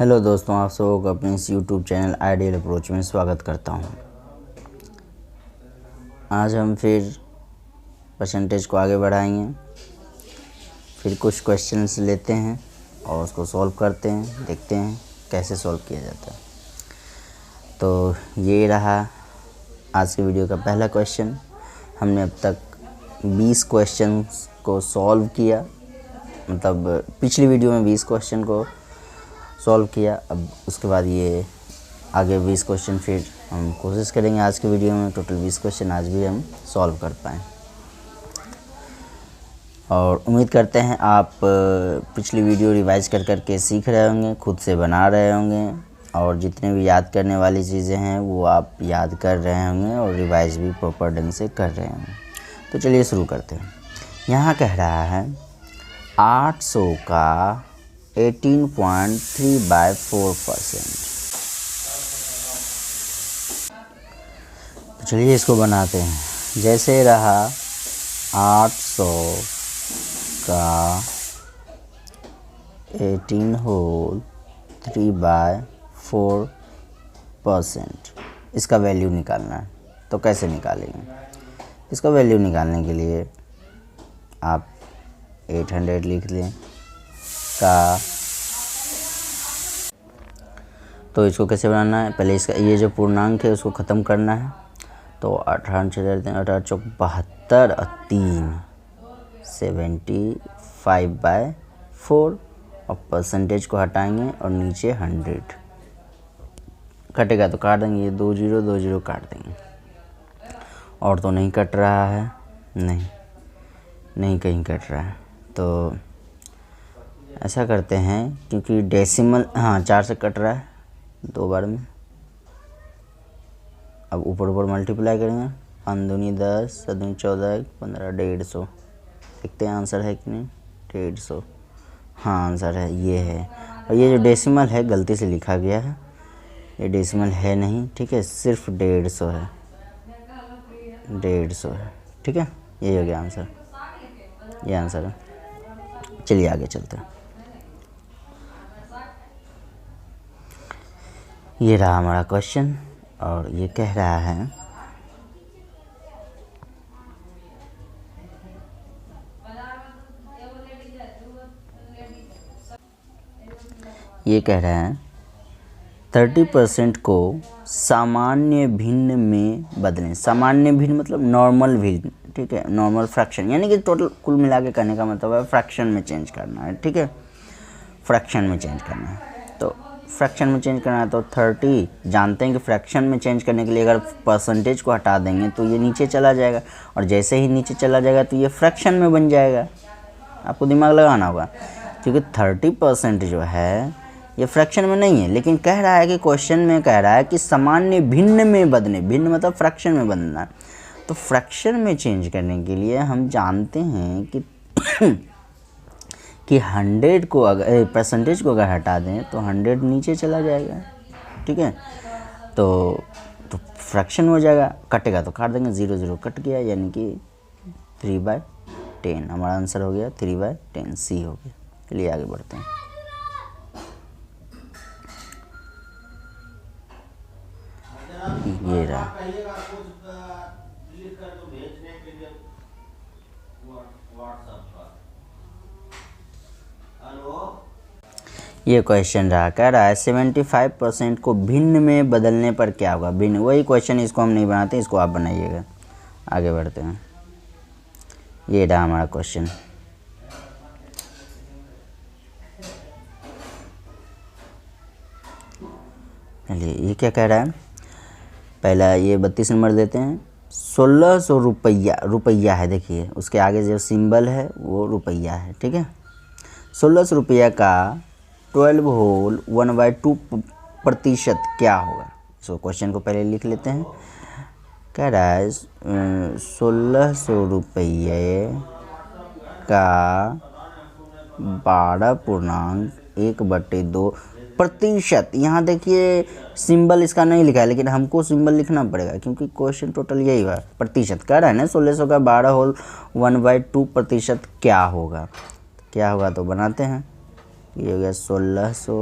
Hello दोस्तों, आप सबको अपने इस यूट्यूब चैनल आइडियल अप्रोच में स्वागत करता हूं। आज हम फिर परसेंटेज को आगे बढ़ाएंगे, फिर कुछ क्वेश्चंस लेते हैं और उसको सॉल्व करते हैं, देखते हैं कैसे सॉल्व किया जाता है। तो ये रहा आज की वीडियो का पहला क्वेश्चन। हमने अब तक 20 क्वेश्चंस को सॉल्व किया, मतलब पिछली वीडियो में 20 क्वेश्चन को सॉल्व किया। अब उसके बाद ये आगे 20 क्वेश्चन फिर हम कोशिश करेंगे आज की वीडियो में टोटल 20 क्वेश्चन आज भी हम सॉल्व कर पाएँ। और उम्मीद करते हैं आप पिछली वीडियो रिवाइज कर कर के सीख रहे होंगे, खुद से बना रहे होंगे और जितने भी याद करने वाली चीज़ें हैं वो आप याद कर रहे होंगे और रिवाइज भी प्रॉपर ढंग से कर रहे होंगे। तो चलिए शुरू करते हैं। यहाँ कह रहा है 800 का 18.3/4%। तो चलिए इसको बनाते हैं। जैसे रहा 800 का 18.3/4%, इसका वैल्यू निकालना है। तो कैसे निकालेंगे? इसका वैल्यू निकालने के लिए आप 800 लिख लें का। तो इसको कैसे बनाना है? पहले इसका ये जो पूर्णांक है उसको ख़त्म करना है। तो 18×4 और 3 75/4 और परसेंटेज को हटाएंगे और नीचे 100 कटेगा तो काट देंगे। ये 2 0 2 0 काट देंगे। और तो नहीं कट रहा है, नहीं कहीं कट रहा है। तो ऐसा करते हैं, क्योंकि डेसिमल 4 से कट रहा है 2 बार में। अब ऊपर मल्टीप्लाई करेंगे। 5 दूनी 10, 7 दूनी 14, 15 150। देखते हैं आंसर है कि नहीं। 150, हाँ आंसर है, ये है। और ये जो डेसिमल है गलती से लिखा गया है, ये डेसिमल है नहीं, ठीक है, सिर्फ 150 है, 150 है, ठीक है। ये हो गया आंसर, ये आंसर है। चलिए आगे चलते हैं। ये रहा हमारा क्वेश्चन और ये कह रहा है ये कह रहा है 30% को सामान्य भिन्न में बदलें। सामान्य भिन्न मतलब नॉर्मल भिन्न, ठीक है, नॉर्मल फ्रैक्शन, यानी कि टोटल कुल मिला के कहने का मतलब है फ्रैक्शन में चेंज करना है, ठीक है, फ्रैक्शन में चेंज करना है। तो फ्रैक्शन में चेंज करना है तो 30 जानते हैं कि फ्रैक्शन में चेंज करने के लिए अगर परसेंटेज को हटा देंगे तो ये नीचे चला जाएगा, और जैसे ही नीचे चला जाएगा तो ये फ्रैक्शन में बन जाएगा। आपको दिमाग लगाना होगा, क्योंकि 30% जो है ये फ्रैक्शन में नहीं है, लेकिन कह रहा है कि क्वेश्चन में कह रहा है कि सामान्य भिन्न में बदले। भिन्न मतलब फ्रैक्शन में बदलना। तो फ्रैक्शन में चेंज करने के लिए हम जानते हैं कि 100 को अगर परसेंटेज को अगर हटा दें तो 100 नीचे चला जाएगा, ठीक है। तो फ्रैक्शन हो जाएगा, कटेगा तो काट देंगे, 0 0 कट गया, यानी कि 3/10 हमारा आंसर हो गया। 3/10 सी हो गया। चलिए आगे बढ़ते हैं। ये रहा ये क्वेश्चन रहा, कह रहा है 75% को भिन्न में बदलने पर क्या होगा। भिन्न, वही क्वेश्चन, इसको हम नहीं बनाते, इसको आप बनाइएगा। आगे बढ़ते हैं। ये रहा हमारा क्वेश्चन। चलिए ये क्या कह रहा है, पहला ये 32 नंबर देते हैं। 1600 रुपया है, देखिए उसके आगे जो सिंबल है वो रुपया है, ठीक है। 1600 रुपया का 12 होल 1/2% क्या होगा। सो क्वेश्चन को पहले लिख लेते हैं। कह रहा है 1600 रुपये का 12.1/2%। यहाँ देखिए सिंबल इसका नहीं लिखा है, लेकिन हमको सिंबल लिखना पड़ेगा क्योंकि क्वेश्चन टोटल यही हुआ। प्रतिशत कह रहा है ना, 1600 का 12 होल 1/2% क्या होगा तो बनाते हैं। ये हो गया 1600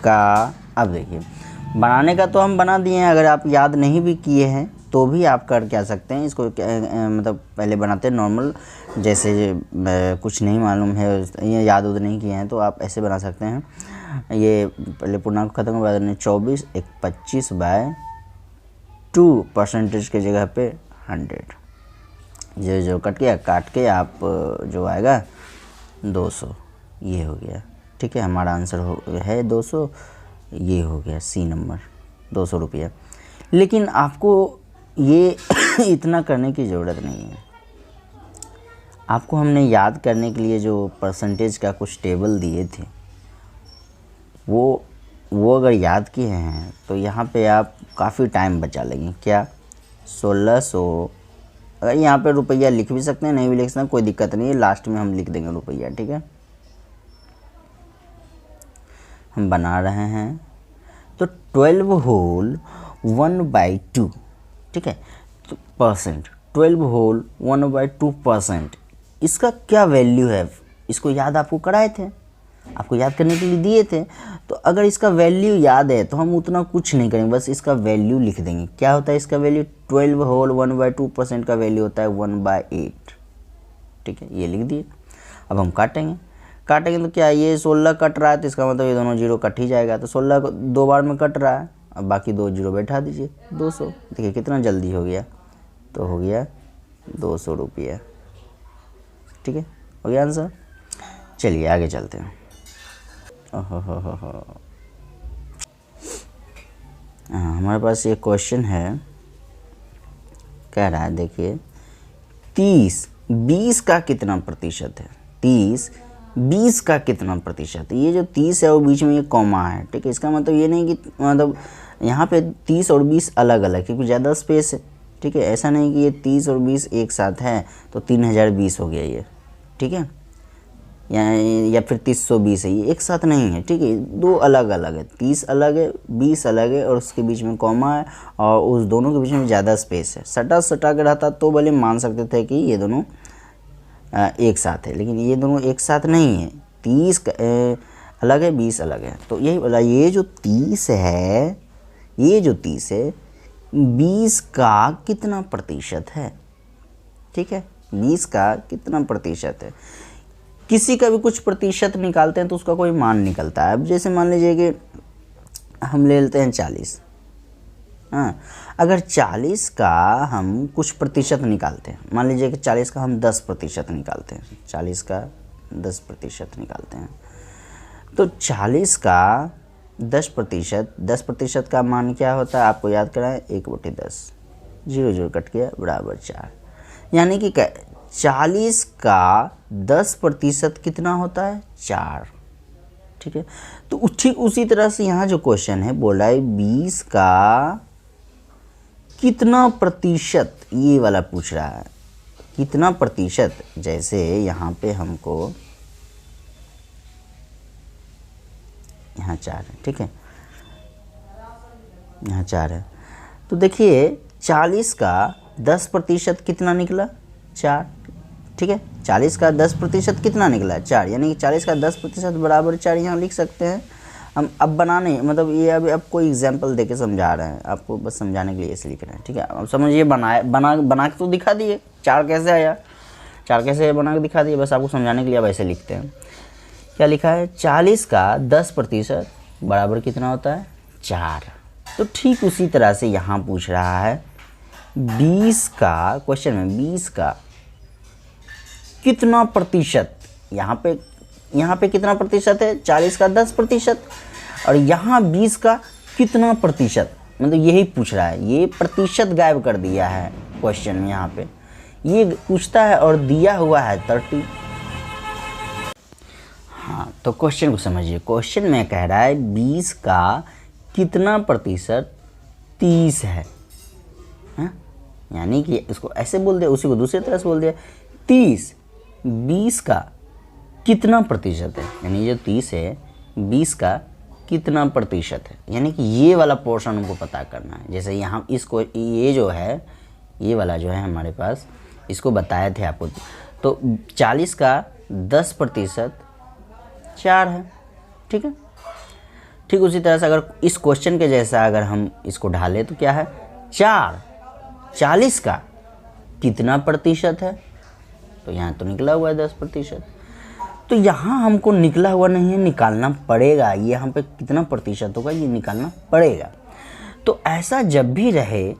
का, अब देखिए बनाने का तो हम बना दिए हैं, अगर आप याद नहीं भी किए हैं तो भी आप कर क्या सकते हैं इसको, मतलब पहले बनाते हैं नॉर्मल, जैसे कुछ नहीं मालूम है, ये याद उद नहीं किए हैं तो आप ऐसे बना सकते हैं। ये पहले पूर्णांक खत्म कर दें, 24 एक 25/2 परसेंटेज के जगह पे 100, जो कट गया, काट के आप जो आएगा 200, ये हो गया। ठीक है, हमारा आंसर है 200, ये हो गया सी नंबर, 200 रुपया। लेकिन आपको ये इतना करने की ज़रूरत नहीं है। आपको हमने याद करने के लिए जो परसेंटेज का कुछ टेबल दिए थे वो अगर याद किए हैं तो यहाँ पे आप काफ़ी टाइम बचा लेंगे। क्या 1600, अगर यहाँ पे रुपया लिख भी सकते हैं, नहीं भी लिख सकते हैं, कोई दिक्कत नहीं है, लास्ट में हम लिख देंगे रुपया। ठीक है, हम बना रहे हैं तो 12 होल 1/2, ठीक है, तो परसेंट 12 होल 1/2%, इसका क्या वैल्यू है, इसको याद आपको कराए थे, आपको याद करने के लिए दिए थे। तो अगर इसका वैल्यू याद है तो हम उतना कुछ नहीं करेंगे, बस इसका वैल्यू लिख देंगे। क्या होता है इसका वैल्यू, 12 होल 1/2% का वैल्यू होता है 1/8। ठीक है, ये लिख दिए। अब हम काटेंगे तो क्या, ये 16 कट रहा है तो इसका मतलब ये दोनों जीरो कट ही जाएगा, तो 16 को 2 बार में कट रहा है, अब बाकी 2 जीरो बैठा दीजिए, 200। देखिए कितना जल्दी हो गया, तो हो गया 200 रुपया। ठीक है, हो गया आंसर। चलिए आगे चलते हैं। हमारे पास ये क्वेश्चन है, कह रहा है देखिए 30 20 का कितना प्रतिशत है, 30 20 का कितना प्रतिशत है। ये जो 30 है वो बीच में ये कॉमा है। ठीक है, इसका मतलब ये नहीं कि मतलब यहाँ पे 30 और 20 अलग अलग, क्योंकि ज़्यादा स्पेस है। ठीक है, ऐसा नहीं कि ये 30 और 20 एक साथ है तो 3020 हो गया ये। ठीक है, या फिर 320 है, ये एक साथ नहीं है। ठीक है, दो अलग अलग है, 30 अलग है, 20 अलग है, और उसके बीच में कॉमा है, और उस दोनों के बीच में ज़्यादा स्पेस है। सटा के रहता तो भले मान सकते थे कि ये दोनों एक साथ है, लेकिन ये दोनों एक साथ नहीं है, 30 अलग है, 20 अलग है। तो यही बोला, ये जो 30 है, ये जो 30 है 20 का कितना प्रतिशत है। ठीक है, 20 का कितना प्रतिशत है। किसी का भी कुछ प्रतिशत निकालते हैं तो उसका कोई मान निकलता है। अब जैसे मान लीजिए कि हम ले लेते हैं 40, हाँ, अगर 40 का हम कुछ प्रतिशत निकालते हैं, मान लीजिए कि 40 का हम 10% निकालते हैं, 40 का 10% निकालते हैं, तो 40 का 10% का मान क्या होता है, आपको याद कराएं, 1/10, 0 कट गया बराबर 4, यानी कि 40 का 10% कितना होता है, 4। ठीक है, तो ठीक उसी तरह से यहाँ जो क्वेश्चन है बोला है 20 का कितना प्रतिशत, ये वाला पूछ रहा है कितना प्रतिशत। जैसे यहाँ पे हमको यहाँ 4 है, ठीक है, यहाँ 4 है, तो देखिए 40 का 10% कितना निकला, 4। ठीक है, 40 का 10% कितना निकला, 4, यानी कि 40 का 10% बराबर 4 यहाँ लिख सकते हैं हम। अब बनाने मतलब ये अभी अब कोई एग्जांपल देके समझा रहे हैं आपको, बस समझाने के लिए ऐसे लिख रहे हैं। ठीक है, अब समझिए, बना के तो दिखा दिए 4 कैसे आया, 4 कैसे बना के दिखा दिए, बस आपको समझाने के लिए अब ऐसे लिखते हैं। क्या लिखा है, 40 का 10% बराबर कितना होता है, 4। तो ठीक उसी तरह से यहाँ पूछ रहा है 20 का, क्वेश्चन में 20 का कितना प्रतिशत, यहाँ पे कितना प्रतिशत है, 40 का 10%, और यहाँ 20 का कितना प्रतिशत, मतलब यही पूछ रहा है। ये प्रतिशत गायब कर दिया है क्वेश्चन में, यहाँ पे ये पूछता है और दिया हुआ है 30। हाँ, तो क्वेश्चन को समझिए, क्वेश्चन में कह रहा है 20 का कितना प्रतिशत 30 है, यानी कि इसको ऐसे बोल दिया, उसी को दूसरी तरह से बोल दिया 30 20 का कितना प्रतिशत है, यानी जो 30 है 20 का कितना प्रतिशत है, यानी कि ये वाला पोर्शन हमको पता करना है। जैसे यहाँ इसको, ये जो है, ये वाला जो है हमारे पास, इसको बताए थे आपको, तो 40 का 10% 4 है। ठीक है, ठीक उसी तरह से अगर इस क्वेश्चन के जैसा अगर हम इसको ढालें तो क्या है, 40 का कितना प्रतिशत है, तो यहाँ तो निकला हुआ है 10%। तो यहाँ हमको निकला हुआ नहीं है, निकालना पड़ेगा। ये यहाँ पे कितना प्रतिशत होगा ये निकालना पड़ेगा। तो ऐसा जब भी रहे,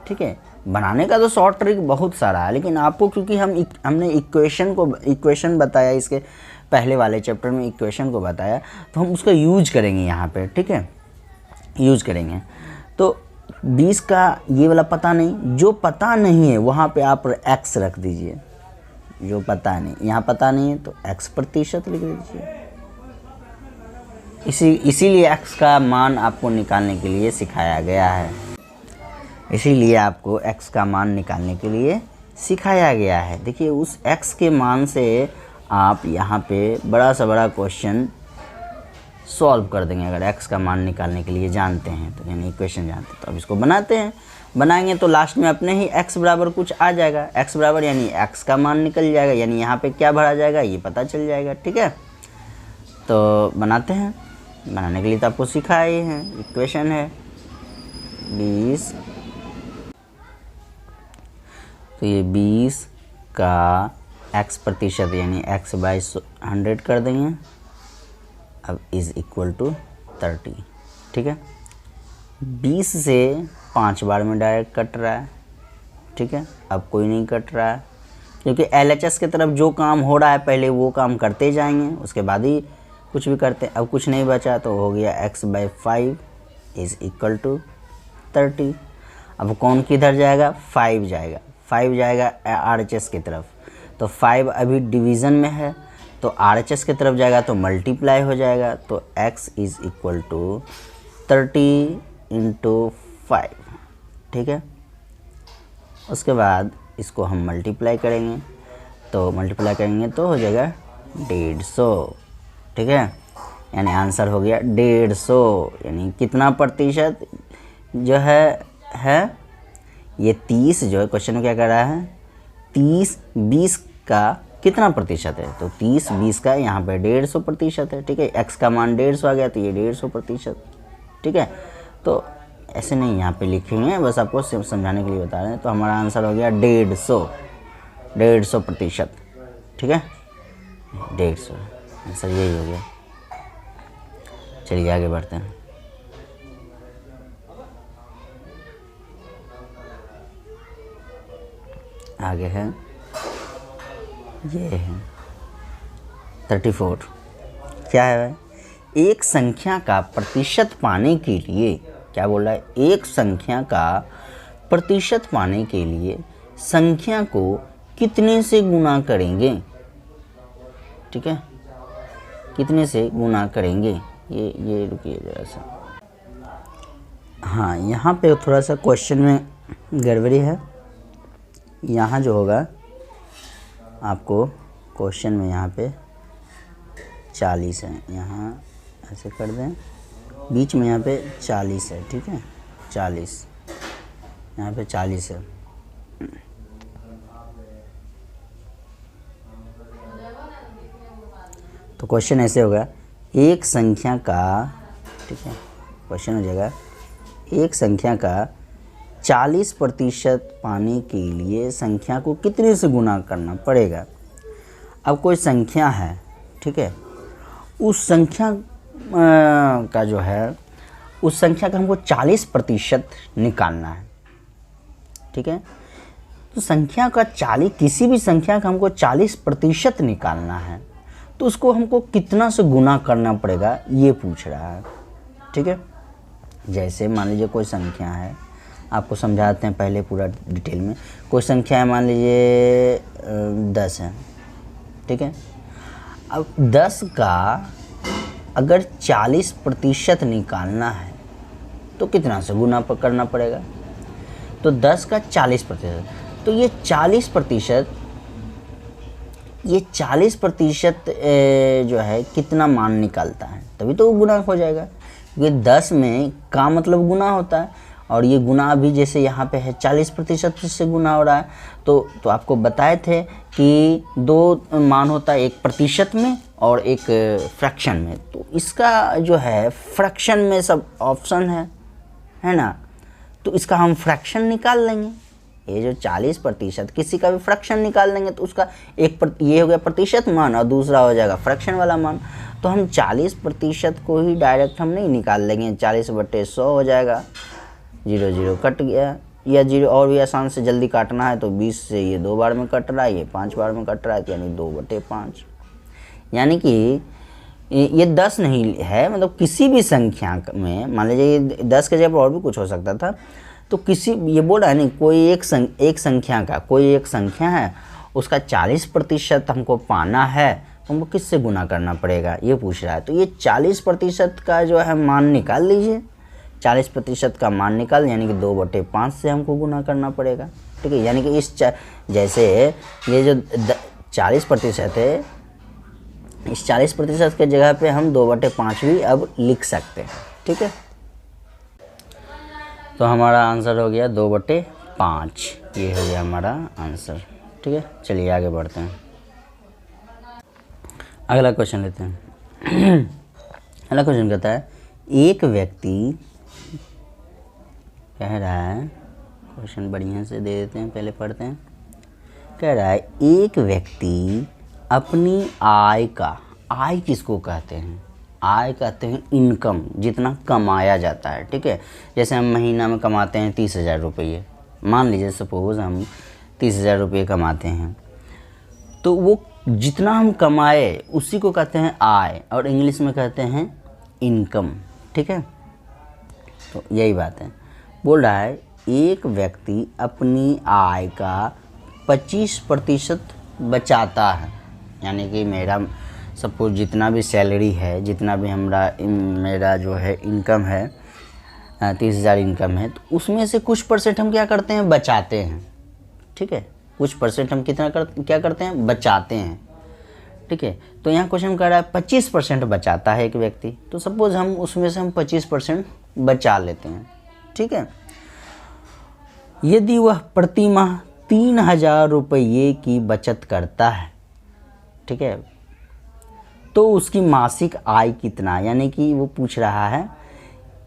ठीक है, बनाने का तो शॉर्ट ट्रिक बहुत सारा है, लेकिन आपको क्योंकि हमने इक्वेशन बताया, इसके पहले वाले चैप्टर में इक्वेशन को बताया, तो हम उसका यूज करेंगे यहाँ पे, ठीक है, यूज करेंगे। तो 20 का ये वाला पता नहीं, जो पता नहीं है वहाँ पे आप x रख दीजिए, जो पता नहीं, यहाँ पता नहीं है तो x% लिख दीजिए। इसीलिए x का मान आपको निकालने के लिए सिखाया गया है, इसीलिए आपको x का मान निकालने के लिए सिखाया गया है। देखिए उस x के मान से आप यहाँ पे बड़ा से बड़ा क्वेश्चन सॉल्व कर देंगे अगर x का मान निकालने के लिए जानते हैं तो, यानी इक्वेशन जानते हैं। तो अब इसको बनाते हैं, बनाएंगे तो लास्ट में अपने ही x बराबर कुछ आ जाएगा, x बराबर यानी x का मान निकल जाएगा, यानी यहाँ पे क्या भरा जाएगा ये पता चल जाएगा, ठीक है। तो बनाते हैं, बनाने के लिए तो आपको सिखाया ही है, इक्वेशन है 20, तो ये 20 का x% यानी x/100 कर देंगे, अब इज़ इक्वल टू 30, ठीक है। 20 से 5 बार में डायरेक्ट कट रहा है, ठीक है, अब कोई नहीं कट रहा है, क्योंकि LHS की तरफ जो काम हो रहा है पहले वो काम करते जाएंगे, उसके बाद ही कुछ भी करते हैं। अब कुछ नहीं बचा तो हो गया x/5 इज़ इक्वल टू 30। अब कौन किधर जाएगा, 5 जाएगा, 5 जाएगा RHS की तरफ, तो 5 अभी डिवीज़न में है तो RHS की तरफ जाएगा तो मल्टीप्लाई हो जाएगा, तो x इज़ इक्वल टू 30 × 5, ठीक है। उसके बाद इसको हम मल्टीप्लाई करेंगे, तो मल्टीप्लाई करेंगे तो हो जाएगा 150, ठीक है, यानी आंसर हो गया 150। यानी कितना प्रतिशत जो है ये 30 जो है क्वेश्चन में क्या कर रहा है, 30-20 का कितना प्रतिशत है, तो 30-20 का यहाँ पे 150% है, ठीक है। x का मान 150 आ गया तो ये 150%, ठीक है। तो ऐसे नहीं यहाँ पे लिखेंगे, बस आपको समझाने के लिए बता रहे हैं। तो हमारा आंसर हो गया 150%, ठीक है, 150 आंसर यही हो गया। चलिए आगे बढ़ते हैं। आगे है ये है 34, क्या है भाई, एक संख्या का प्रतिशत पाने के लिए, क्या बोल रहा है, एक संख्या का प्रतिशत पाने के लिए संख्या को कितने से गुना करेंगे, ठीक है, कितने से गुना करेंगे, ये रुकिए ज़रा सा, हाँ यहाँ पे थोड़ा सा क्वेश्चन में गड़बड़ी है। यहाँ जो होगा आपको क्वेश्चन में यहाँ पे 40 है, यहाँ ऐसे कर दें, बीच में यहाँ पे 40 है, ठीक है, 40 यहाँ पे 40 है। तो क्वेश्चन ऐसे होगा, एक संख्या का, ठीक है, क्वेश्चन हो जाएगा एक संख्या का 40% पाने के लिए संख्या को कितने से गुना करना पड़ेगा। अब कोई संख्या है, ठीक है, उस संख्या का जो है, उस संख्या का हमको 40% निकालना है, ठीक है। तो संख्या का किसी भी संख्या का हमको 40% निकालना है, तो उसको हमको कितना से गुना करना पड़ेगा ये पूछ रहा है, ठीक है। जैसे मान लीजिए कोई संख्या है, आपको समझाते हैं पहले पूरा डिटेल में। कोई संख्या है, मान लीजिए 10 है, ठीक है। अब 10 का अगर 40% निकालना है तो कितना से गुना करना पड़ेगा, तो 10 का 40%, तो ये 40% जो है कितना मान निकालता है, तभी तो वो गुना हो जाएगा, क्योंकि 10 में का मतलब गुना होता है, और ये गुना अभी जैसे यहाँ पे है 40% से गुना हो रहा है। तो आपको बताए थे कि 2 मान होता है, एक प्रतिशत में और एक फ्रैक्शन में। तो इसका जो है फ्रैक्शन में सब ऑप्शन है ना, तो इसका हम फ्रैक्शन निकाल लेंगे। ये जो 40% किसी का भी फ्रैक्शन निकाल लेंगे तो उसका ये हो गया प्रतिशत मान और दूसरा हो जाएगा फ्रैक्शन वाला मान। तो हम 40% को ही डायरेक्ट हम नहीं निकाल लेंगे, 40/100 हो जाएगा, 0 0 कट गया, या 0 और भी आसान से जल्दी काटना है तो 20 से ये 2 बार में कट रहा है, ये 5 बार में कट रहा है, तो यानी 2/5। यानी कि ये 10 नहीं है, मतलब किसी भी संख्या में, मान लीजिए 10 के जगह पर और भी कुछ हो सकता था, तो किसी, ये बोल रहा है नहीं, कोई एक संख्या का, कोई एक संख्या है उसका 40% हमको पाना है तो हमको किससे गुना करना पड़ेगा, ये पूछ रहा है। तो ये 40% का जो है मान निकाल लीजिए, 40% का मान निकाल, यानी कि 2/5 से हमको गुना करना पड़ेगा, ठीक है। यानी कि जैसे ये जो 40% है, इस 40% के जगह पे हम 2/5 भी अब लिख सकते हैं, ठीक है। तो हमारा आंसर हो गया 2/5, ये हो गया हमारा आंसर, ठीक है। चलिए आगे बढ़ते हैं, अगला क्वेश्चन लेते हैं। अगला क्वेश्चन कहता है, एक व्यक्ति, कह रहा है, क्वेश्चन बढ़िया से दे देते हैं, पहले पढ़ते हैं। कह रहा है एक व्यक्ति अपनी आय का, आय किसको कहते हैं, आय कहते हैं इनकम, जितना कमाया जाता है, ठीक है। जैसे हम महीना में कमाते हैं 30,000 रुपये, मान लीजिए सपोज हम 30,000 रुपये कमाते हैं, तो वो जितना हम कमाए उसी को कहते हैं आय, और इंग्लिश में कहते हैं इनकम, ठीक है। तो यही बात है, बोल रहा है एक व्यक्ति अपनी आय का 25% बचाता है, यानी कि मेरा सपोज जितना भी सैलरी है, जितना भी मेरा जो है इनकम है, 30,000 इनकम है, तो उसमें से कुछ परसेंट हम क्या करते हैं, बचाते हैं, ठीक है। कुछ परसेंट हम क्या करते हैं, बचाते हैं, ठीक है। तो यहाँ क्वेश्चन कर रहा है 25% बचाता है एक व्यक्ति, तो सपोज हम उसमें से हम 25% बचा लेते हैं, ठीक है। यदि वह प्रति माह 3,000 रुपये की बचत करता है, ठीक है, तो उसकी मासिक आय कितना, यानी कि वो पूछ रहा है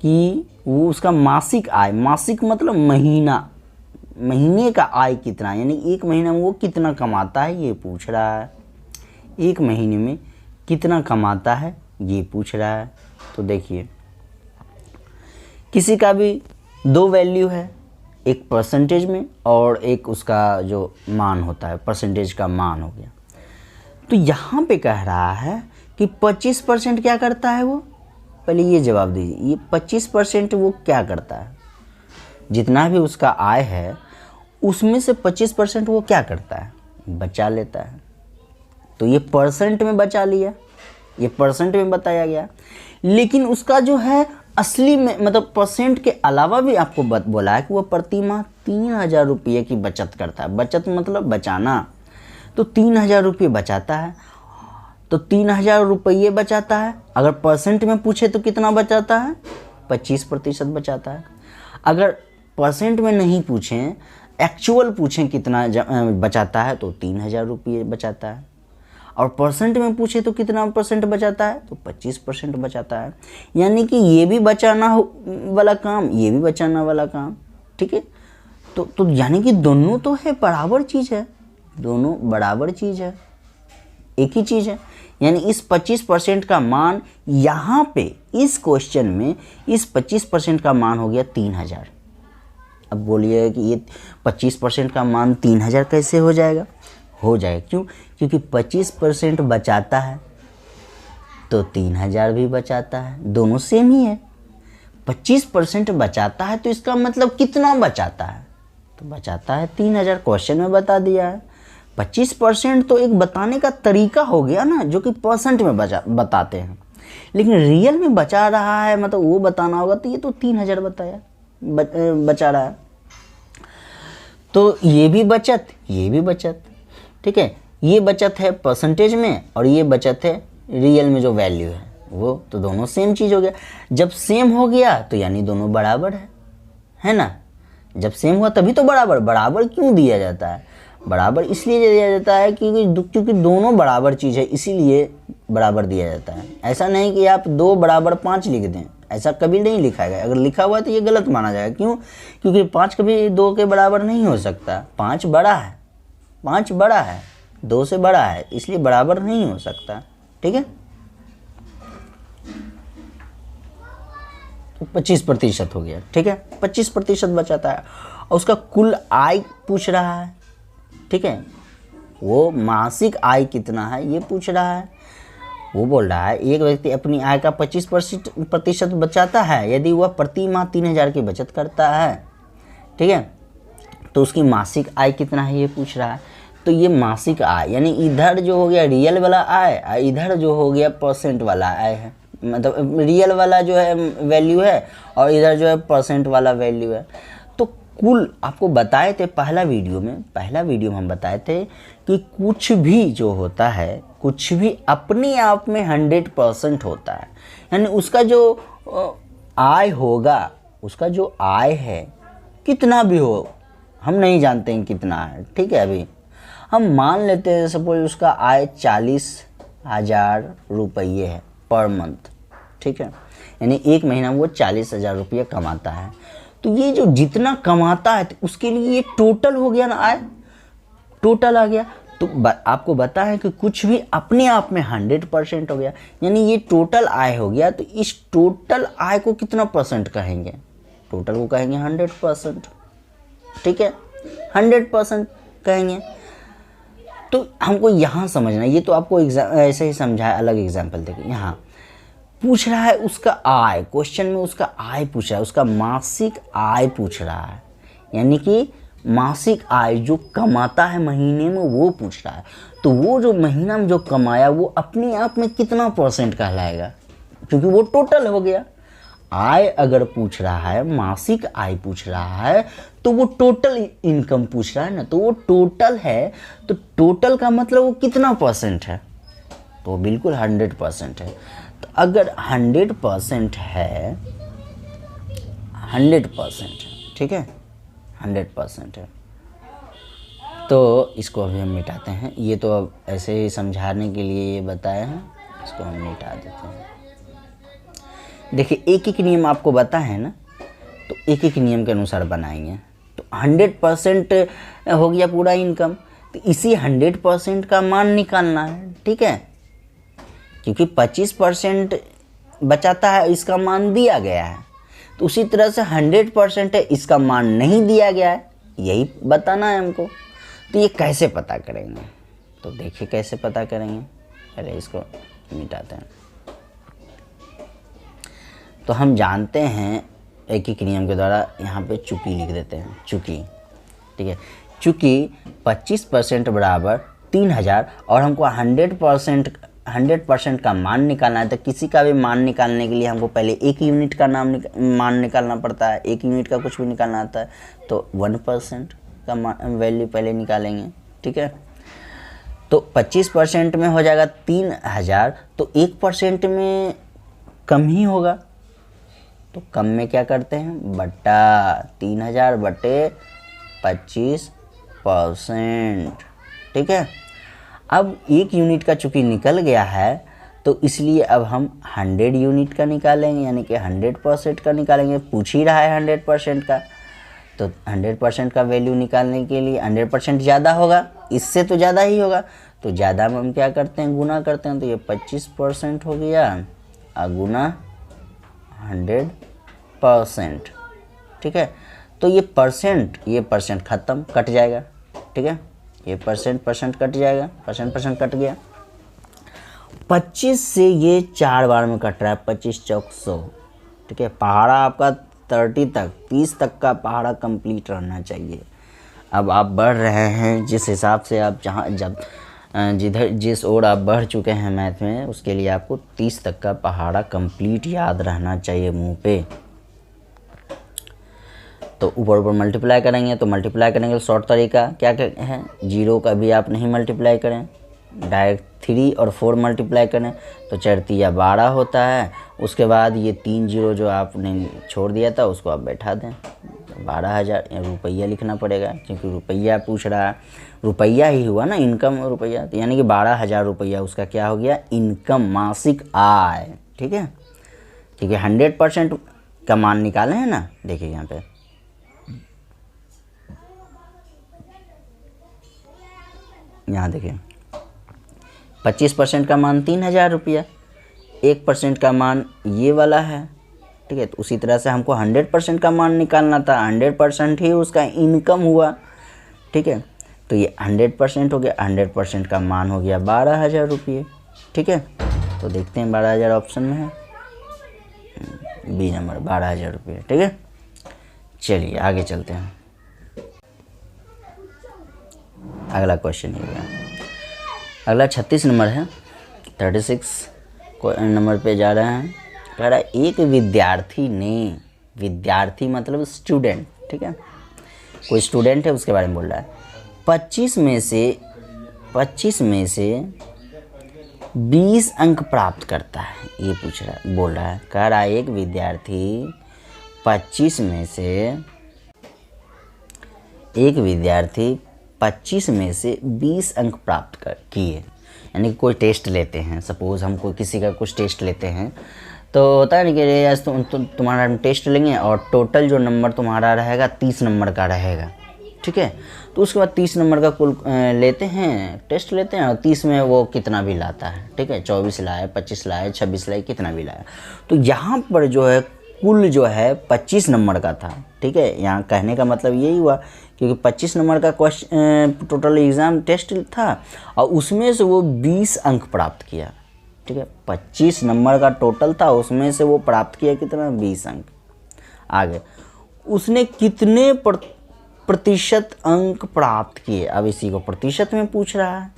कि वो उसका मासिक आय, मासिक मतलब महीने का आय कितना, यानी एक महीने में वो कितना कमाता है ये पूछ रहा है। एक महीने में कितना कमाता है ये पूछ रहा है। तो देखिए, किसी का भी 2 वैल्यू है, एक परसेंटेज में और एक उसका जो मान होता है, परसेंटेज का मान हो गया। तो यहाँ पे कह रहा है कि 25% क्या करता है वो, पहले ये जवाब दीजिए, ये 25% वो क्या करता है, जितना भी उसका आय है उसमें से 25% वो क्या करता है, बचा लेता है। तो ये परसेंट में बचा लिया, ये परसेंट में बताया गया, लेकिन उसका जो है असली में, मतलब परसेंट के अलावा भी आपको बोला है कि वो प्रति माह 3,000 रुपये की बचत करता है। बचत मतलब बचाना, तो 3,000 रुपये बचाता है, तो 3,000 रुपये बचाता है। अगर परसेंट में पूछे तो कितना बचाता है, 25% बचाता है। अगर परसेंट में नहीं पूछें, एक्चुअल पूछें कितना बचाता है, तो 3,000 रुपये बचाता है। और परसेंट में पूछे तो कितना परसेंट बचाता है, तो 25% बचाता है। यानी कि ये भी बचाना वाला काम, ये भी बचाना वाला काम, ठीक है। तो यानी कि दोनों तो है, बराबर चीज़ है, दोनों बराबर चीज़ है, एक ही चीज़ है। यानी इस 25% का मान यहाँ पे इस क्वेश्चन में, इस 25% का मान हो गया 3,000। अब बोलिए कि ये 25% का मान 3,000 कैसे हो जाएगा, हो जाएगा, क्यों, क्योंकि 25% बचाता है तो 3,000 भी बचाता है, दोनों सेम ही है। 25% बचाता है तो इसका मतलब कितना बचाता है, तो बचाता है 3,000, क्वेश्चन में बता दिया है। 25% तो एक बताने का तरीका हो गया ना, जो कि परसेंट में बताते हैं, लेकिन रियल में बचा रहा है, मतलब वो बताना होगा, तो ये तो 3,000 बताया बचा रहा है। तो ये भी बचत, ये भी बचत, ठीक है। ये बचत है परसेंटेज में और ये बचत है रियल में जो वैल्यू है वो, तो दोनों सेम चीज़ हो गया। जब सेम हो गया तो यानी दोनों बराबर है ना। जब सेम हुआ तभी तो बराबर, बराबर क्यों दिया जाता है, बराबर इसलिए दिया जाता है क्योंकि दोनों बराबर चीज़ है, इसीलिए बराबर दिया जाता है। ऐसा नहीं कि आप 2 बराबर 5 लिख दें, ऐसा कभी नहीं लिखा गया। अगर लिखा हुआ है तो ये गलत माना जाएगा। क्यों? क्योंकि 5 कभी 2 के बराबर नहीं हो सकता। 5 बड़ा है, 5 बड़ा है, 2 से बड़ा है, इसलिए बराबर नहीं हो सकता। ठीक है, तो 25% हो गया। ठीक है, 25% बचाता है और उसका कुल आय पूछ रहा है। ठीक है, वो मासिक आय कितना है ये पूछ रहा है। वो बोल रहा है एक व्यक्ति अपनी आय का 25% बचाता है यदि वह प्रति माह 3000 की बचत करता है। ठीक है, तो उसकी मासिक आय कितना है ये पूछ रहा है। तो ये मासिक आय यानी इधर जो हो गया रियल वाला आय और इधर जो हो गया परसेंट वाला आय है, मतलब रियल वाला जो है वैल्यू है और इधर जो है परसेंट वाला वैल्यू है। तो कुल आपको बताए थे पहला वीडियो में हम बताए थे कि कुछ भी जो होता है, कुछ भी अपने आप में 100% होता है। यानी उसका जो आय होगा, उसका जो आय है कितना भी हो, हम नहीं जानते हैं कितना है। ठीक है, अभी हम मान लेते हैं सपोज उसका आय 40,000 रुपये है पर मंथ। ठीक है, यानी एक महीना में वो 40,000 रुपये कमाता है। तो ये जो जितना कमाता है तो उसके लिए ये टोटल हो गया ना, आय टोटल आ गया। तो आपको बता है कि कुछ भी अपने आप में 100% हो गया, यानी ये टोटल आय हो गया। तो इस टोटल आय को कितना परसेंट कहेंगे? टोटल को कहेंगे 100%। ठीक है, 100% कहेंगे। तो हमको यहाँ समझना, ये तो आपको ऐसे ही समझा है, अलग एग्जाम्पल देखिए। यहाँ पूछ रहा है उसका आय, क्वेश्चन में उसका आय पूछ रहा है, उसका मासिक आय पूछ रहा है, यानी कि मासिक आय जो कमाता है महीने में वो पूछ रहा है। तो वो जो महीना में जो कमाया वो अपने आप में कितना परसेंट कहलाएगा? क्योंकि वो टोटल हो गया। आय अगर पूछ रहा है, मासिक आय पूछ रहा है, तो वो टोटल इनकम पूछ रहा है ना, तो वो टोटल है। तो टोटल का मतलब वो कितना परसेंट है? तो बिल्कुल 100% है। तो अगर 100% है, 100% है, ठीक है, 100% है, तो इसको अभी हम मिटाते हैं। ये तो अब ऐसे ही समझाने के लिए ये बताए हैं, इसको हम मिटा देते हैं। देखिए एक एक नियम आपको बता है ना, तो एक एक नियम के अनुसार बनाएंगे। तो 100% हो गया पूरा इनकम, तो इसी 100% का मान निकालना है। ठीक है, क्योंकि 25% बचाता है, इसका मान दिया गया है। तो उसी तरह से 100% है, इसका मान नहीं दिया गया है, यही बताना है हमको। तो ये कैसे पता करेंगे? तो देखिए कैसे पता करेंगे, पहले इसको मिटाते हैं। तो हम जानते हैं एक एक नियम के द्वारा, यहाँ पे चूंकि लिख देते हैं, चूंकि। ठीक है, चूंकि 25% बराबर 3000 और हमको 100% का मान निकालना है। तो किसी का भी मान निकालने के लिए हमको पहले एक यूनिट का मान निकालना पड़ता है। एक यूनिट का कुछ भी निकालना आता है तो 1% का वैल्यू पहले निकालेंगे। ठीक है, तो 25% में हो जाएगा 3000, तो 1% में कम ही होगा। तो कम में क्या करते हैं, बटा 3000 बटे 25%। ठीक है, अब एक यूनिट का चूँकि निकल गया है, तो इसलिए अब हम 100 यूनिट का निकालेंगे, यानी कि 100% का निकालेंगे। पूछ ही रहा है 100% का, तो 100% का वैल्यू निकालने के लिए 100% ज़्यादा होगा, इससे तो ज़्यादा ही होगा। तो ज़्यादा में हम क्या करते हैं, गुना करते हैं। तो ये 25% हो गया और गुना 100%। ठीक है, तो ये परसेंट ख़त्म, कट जाएगा। ठीक है, ये परसेंट कट जाएगा, परसेंट कट गया। 25 से ये 4 बार में कट रहा है, 25 चौक 100। ठीक है, पहाड़ा आपका 30 तक का पहाड़ा कंप्लीट रहना चाहिए। अब आप बढ़ रहे हैं, जिस हिसाब से आप जिस ओर आप बढ़ चुके हैं मैथ में, उसके लिए आपको 30 तक का पहाड़ा कंप्लीट याद रहना चाहिए मुंह पे। तो ऊपर मल्टीप्लाई करेंगे, तो शॉर्ट तरीका क्या है, 0 का भी आप नहीं मल्टीप्लाई करें, डायरेक्ट 3 और 4 मल्टीप्लाई करें, तो 4 तिया 12 होता है। उसके बाद ये 3 0 जो आपने छोड़ दिया था उसको आप बैठा दें, 12,000 रुपया लिखना पड़ेगा क्योंकि रुपया पूछ रहा है। रुपया ही हुआ ना, इनकम रुपया, तो यानी कि 12,000 रुपया उसका क्या हो गया, इनकम, मासिक आय। ठीक है, ठीक है, 100% का मान निकाले हैं ना, देखिए यहाँ पे यहाँ देखिए 25% का मान 3,000 रुपया, 1% का मान ये वाला है। ठीक है, तो उसी तरह से हमको 100% का मान निकालना था, 100% ही उसका इनकम हुआ। ठीक है, तो ये 100% हो गया, 100% का मान हो गया 12,000 रुपये। ठीक है, तो देखते हैं 12,000 ऑप्शन में है, बी नंबर 12,000 रुपये। ठीक है, चलिए आगे चलते हैं। अगला क्वेश्चन ये है, अगला 36 नंबर है, 36 नंबर पे जा रहे हैं। कह रहा है एक विद्यार्थी ने, विद्यार्थी मतलब स्टूडेंट, ठीक है, कोई स्टूडेंट है उसके बारे में बोल रहा है, 25 में से 20 अंक प्राप्त करता है, ये पूछ रहा है, बोल रहा है। कह रहा है एक विद्यार्थी 25 में से 20 अंक प्राप्त किए, यानी कि कोई टेस्ट लेते हैं, सपोज़ हम कोई किसी का कुछ टेस्ट लेते हैं, तो होता है ना कि आज तुम्हारा टेस्ट लेंगे और टोटल जो नंबर तुम्हारा रहेगा 30 नंबर का रहेगा। ठीक है, तो उसके बाद 30 नंबर का कुल लेते हैं, टेस्ट लेते हैं, और 30 में वो कितना भी लाता है। ठीक है, 24 लाए, 25 लाए, 26 लाए, कितना भी लाया, तो यहाँ पर जो है कुल जो है 25 नंबर का था। ठीक है, यहाँ कहने का मतलब यही हुआ, क्योंकि 25 नंबर का क्वेश्चन टोटल एग्ज़ाम टेस्ट था और उसमें से वो 20 अंक प्राप्त किया। ठीक है, 25 नंबर का टोटल था, उसमें से वो प्राप्त किया कितना, 20 अंक। आगे उसने कितने प्रतिशत अंक प्राप्त किए, अब इसी को प्रतिशत में पूछ रहा है।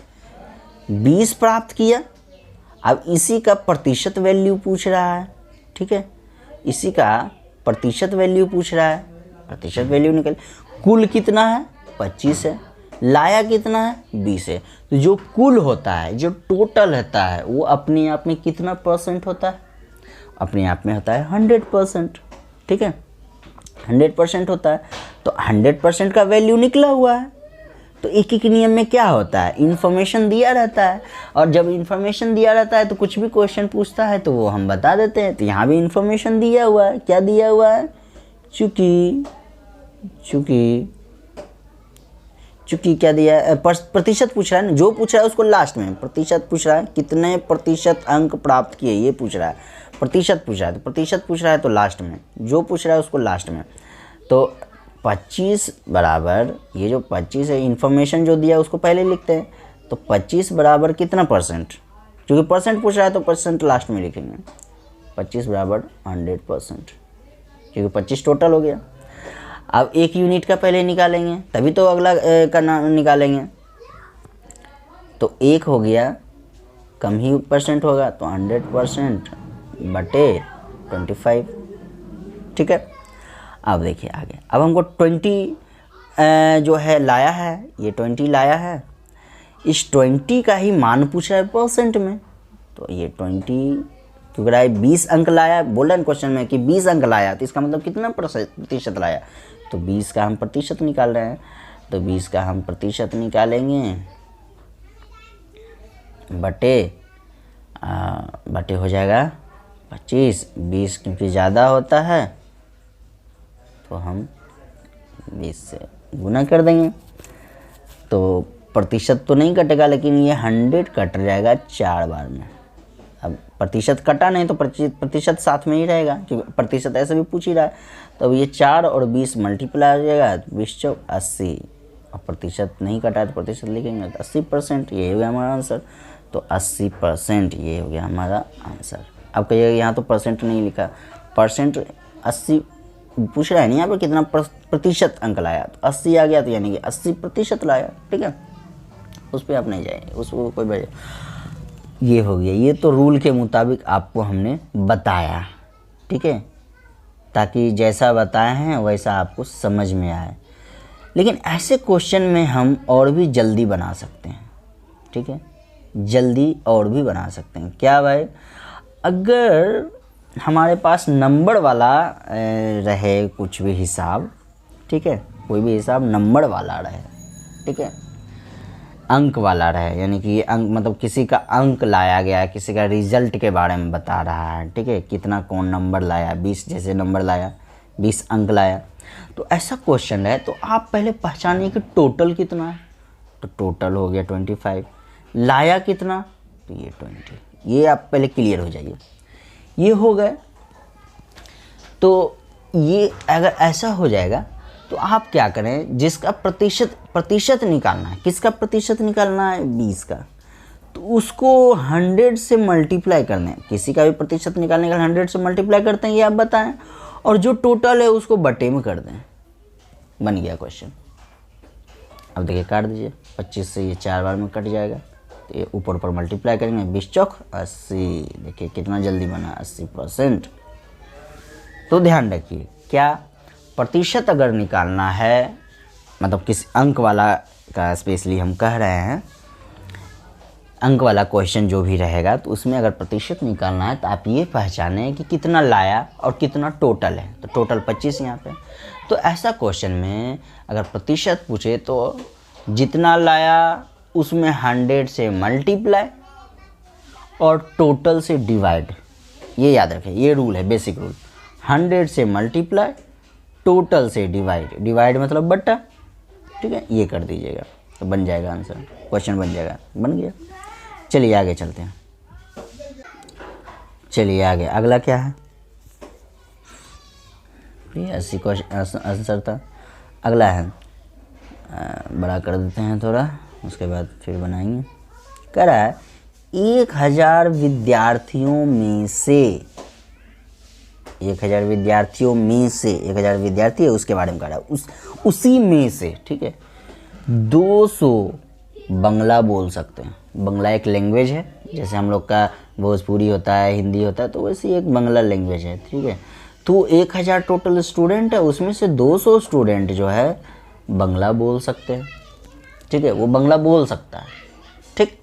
20 प्राप्त किया, अब इसी का प्रतिशत वैल्यू पूछ रहा है। ठीक है, इसी का प्रतिशत वैल्यू पूछ रहा है, प्रतिशत वैल्यू निकल, कुल कितना है 25 है, लाया कितना है 20 है, तो जो कुल होता है, जो टोटल होता है, वो अपने आप में कितना परसेंट होता है, अपने आप में होता है 100%। ठीक है, 100% होता है, तो 100% का वैल्यू निकला हुआ है। तो एक एक नियम में क्या होता है, इन्फॉर्मेशन दिया रहता है, और जब इन्फॉर्मेशन दिया रहता है तो कुछ भी क्वेश्चन पूछता है तो वो हम बता देते हैं। तो यहाँ भी इन्फॉर्मेशन दिया हुआ है, क्या दिया हुआ है, चूँकि क्या दिया है, प्रतिशत पूछ रहा है ना, जो पूछ रहा है उसको लास्ट में प्रतिशत पूछ रहा है, कितने प्रतिशत अंक प्राप्त किए ये पूछ रहा है, प्रतिशत पूछ रहा है, तो प्रतिशत पूछ रहा है तो लास्ट में, जो पूछ रहा है उसको लास्ट में। तो 25 बराबर, ये जो 25 है, इन्फॉर्मेशन जो दिया उसको पहले लिखते हैं, तो 25 बराबर कितना परसेंट, क्योंकि परसेंट पूछ रहा है तो परसेंट लास्ट में लिखेंगे। 25 बराबर 100%, क्योंकि 25 टोटल हो गया। अब एक यूनिट का पहले निकालेंगे, तभी तो अगला का निकालेंगे। तो एक हो गया, कम ही परसेंट होगा, तो 100% बटे 25। ठीक है, अब देखिए आगे, अब हमको 20 जो है लाया है, ये 20 लाया है, इस 20 का ही मान पूछ रहा है परसेंट में, तो ये 20 क्योंकि रहा है 20 अंक लाया, बोल रहे हैं क्वेश्चन में कि 20 अंक लाया, तो इसका मतलब कितना प्रतिशत लाया, तो 20 का हम प्रतिशत निकाल रहे हैं, तो 20 का हम प्रतिशत निकालेंगे, बटे हो जाएगा 25, 20 क्योंकि ज़्यादा होता है तो हम 20 से गुना कर देंगे, तो प्रतिशत तो नहीं कटेगा, लेकिन ये 100 कट जाएगा 4 बार में। अब प्रतिशत कटा नहीं तो प्रतिशत साथ में ही रहेगा, क्योंकि प्रतिशत ऐसे भी पूछ ही रहा है, तो अब ये 4 और 20 मल्टीप्लाई हो जाएगा, 20 चौक 80, और प्रतिशत नहीं कटा है तो प्रतिशत लिखेंगे तो 80%, ये हो गया हमारा आंसर। तो 80% ये हो गया हमारा आंसर। अब कहिएगा यहाँ तो परसेंट नहीं लिखा, परसेंट 80 पूछ रहा है नहीं, यहाँ पर कितना प्रतिशत अंक लाया, तो 80 आ गया, तो यानी कि 80% लाया। ठीक है, उस पर आप नहीं जाएंगे, उसको कोई वजह, ये हो गया। ये तो रूल के मुताबिक आपको हमने बताया, ठीक है, ताकि जैसा बताए हैं वैसा आपको समझ में आए। लेकिन ऐसे क्वेश्चन में हम और भी जल्दी बना सकते हैं, ठीक है, जल्दी और भी बना सकते हैं। क्या भाई, अगर हमारे पास नंबर वाला रहे कुछ भी हिसाब, ठीक है, कोई भी हिसाब नंबर वाला रहे, ठीक है, अंक वाला रहे, यानी कि ये अंक मतलब किसी का अंक लाया गया है, किसी का रिजल्ट के बारे में बता रहा है, ठीक है, कितना कौन नंबर लाया, 20 जैसे नंबर लाया, 20 अंक लाया, तो ऐसा क्वेश्चन है। तो आप पहले पहचानिए कि टोटल कितना है, तो टोटल हो गया 25, लाया कितना, तो ये 20, ये आप पहले क्लियर हो जाइए, ये हो गए। तो ये अगर ऐसा हो जाएगा तो आप क्या करें, जिसका प्रतिशत निकालना है, किसका प्रतिशत निकालना है, 20 का, तो उसको 100 से मल्टीप्लाई करना है। किसी का भी प्रतिशत निकालने का 100 से मल्टीप्लाई करते हैं, ये आप बताएं, और जो टोटल है उसको बटे में कर दें, बन गया क्वेश्चन। अब देखिए काट दीजिए, 25 से ये 4 बार में कट जाएगा, तो ये ऊपर ऊपर मल्टीप्लाई करेंगे, 20 चौक 80, देखिए कितना जल्दी बना, 80%। तो ध्यान रखिए, क्या प्रतिशत अगर निकालना है, मतलब किस अंक वाला का स्पेशली हम कह रहे हैं, अंक वाला क्वेश्चन जो भी रहेगा, तो उसमें अगर प्रतिशत निकालना है तो आप ये पहचानें कि कितना लाया और कितना टोटल है। तो टोटल 25 यहाँ पे, तो ऐसा क्वेश्चन में अगर प्रतिशत पूछे तो जितना लाया उसमें 100 से मल्टीप्लाई और टोटल से डिवाइड, ये याद रखें, ये रूल है, बेसिक रूल। 100 से मल्टीप्लाई, टोटल से डिवाइड मतलब बट्टा, ठीक है, ये कर दीजिएगा तो बन जाएगा आंसर, क्वेश्चन बन जाएगा, बन गया। चलिए आगे चलते हैं, चलिए आगे अगला क्या है, ये 80 क्वेश्चन आंसर था। अगला है, बड़ा कर देते हैं थोड़ा, उसके बाद फिर बनाएंगे। कह रहा है 1000 विद्यार्थियों में से, 1000 विद्यार्थियों में से, 1000 विद्यार्थी है उसके बारे में कह रहा है, उसी में से, ठीक है, 200 बंगला बोल सकते हैं। बंगला एक लैंग्वेज है, जैसे हम लोग का भोजपुरी होता है, हिंदी होता है, तो वैसे एक बंगला लैंग्वेज है, ठीक है। तो 1000 टोटल स्टूडेंट है, उसमें से 200 स्टूडेंट जो है बंगला बोल सकते हैं, ठीक है, वो बंगला बोल सकता है, ठीक।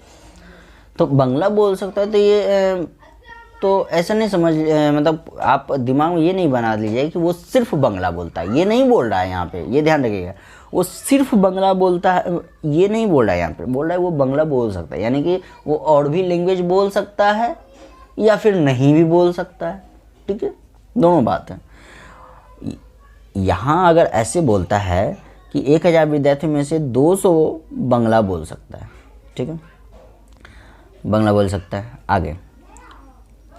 तो बंगला बोल सकता है, तो ये तो ऐसा नहीं समझ, मतलब आप दिमाग में ये नहीं बना लीजिए कि वो सिर्फ बंगला बोलता है, ये नहीं बोल रहा है यहाँ पे, ये ध्यान रखिएगा, वो सिर्फ बंगला बोलता है ये नहीं बोल रहा है, यहाँ पे बोल रहा है वो बंगला बोल सकता है, यानी कि वो और भी लैंग्वेज बोल सकता है या फिर नहीं भी बोल सकता है, ठीक है, दोनों बात है। यहाँ अगर ऐसे बोलता है कि 1000 विद्यार्थियों में से 200 बंगला बोल सकता है, ठीक है, बंगला बोल सकता है। आगे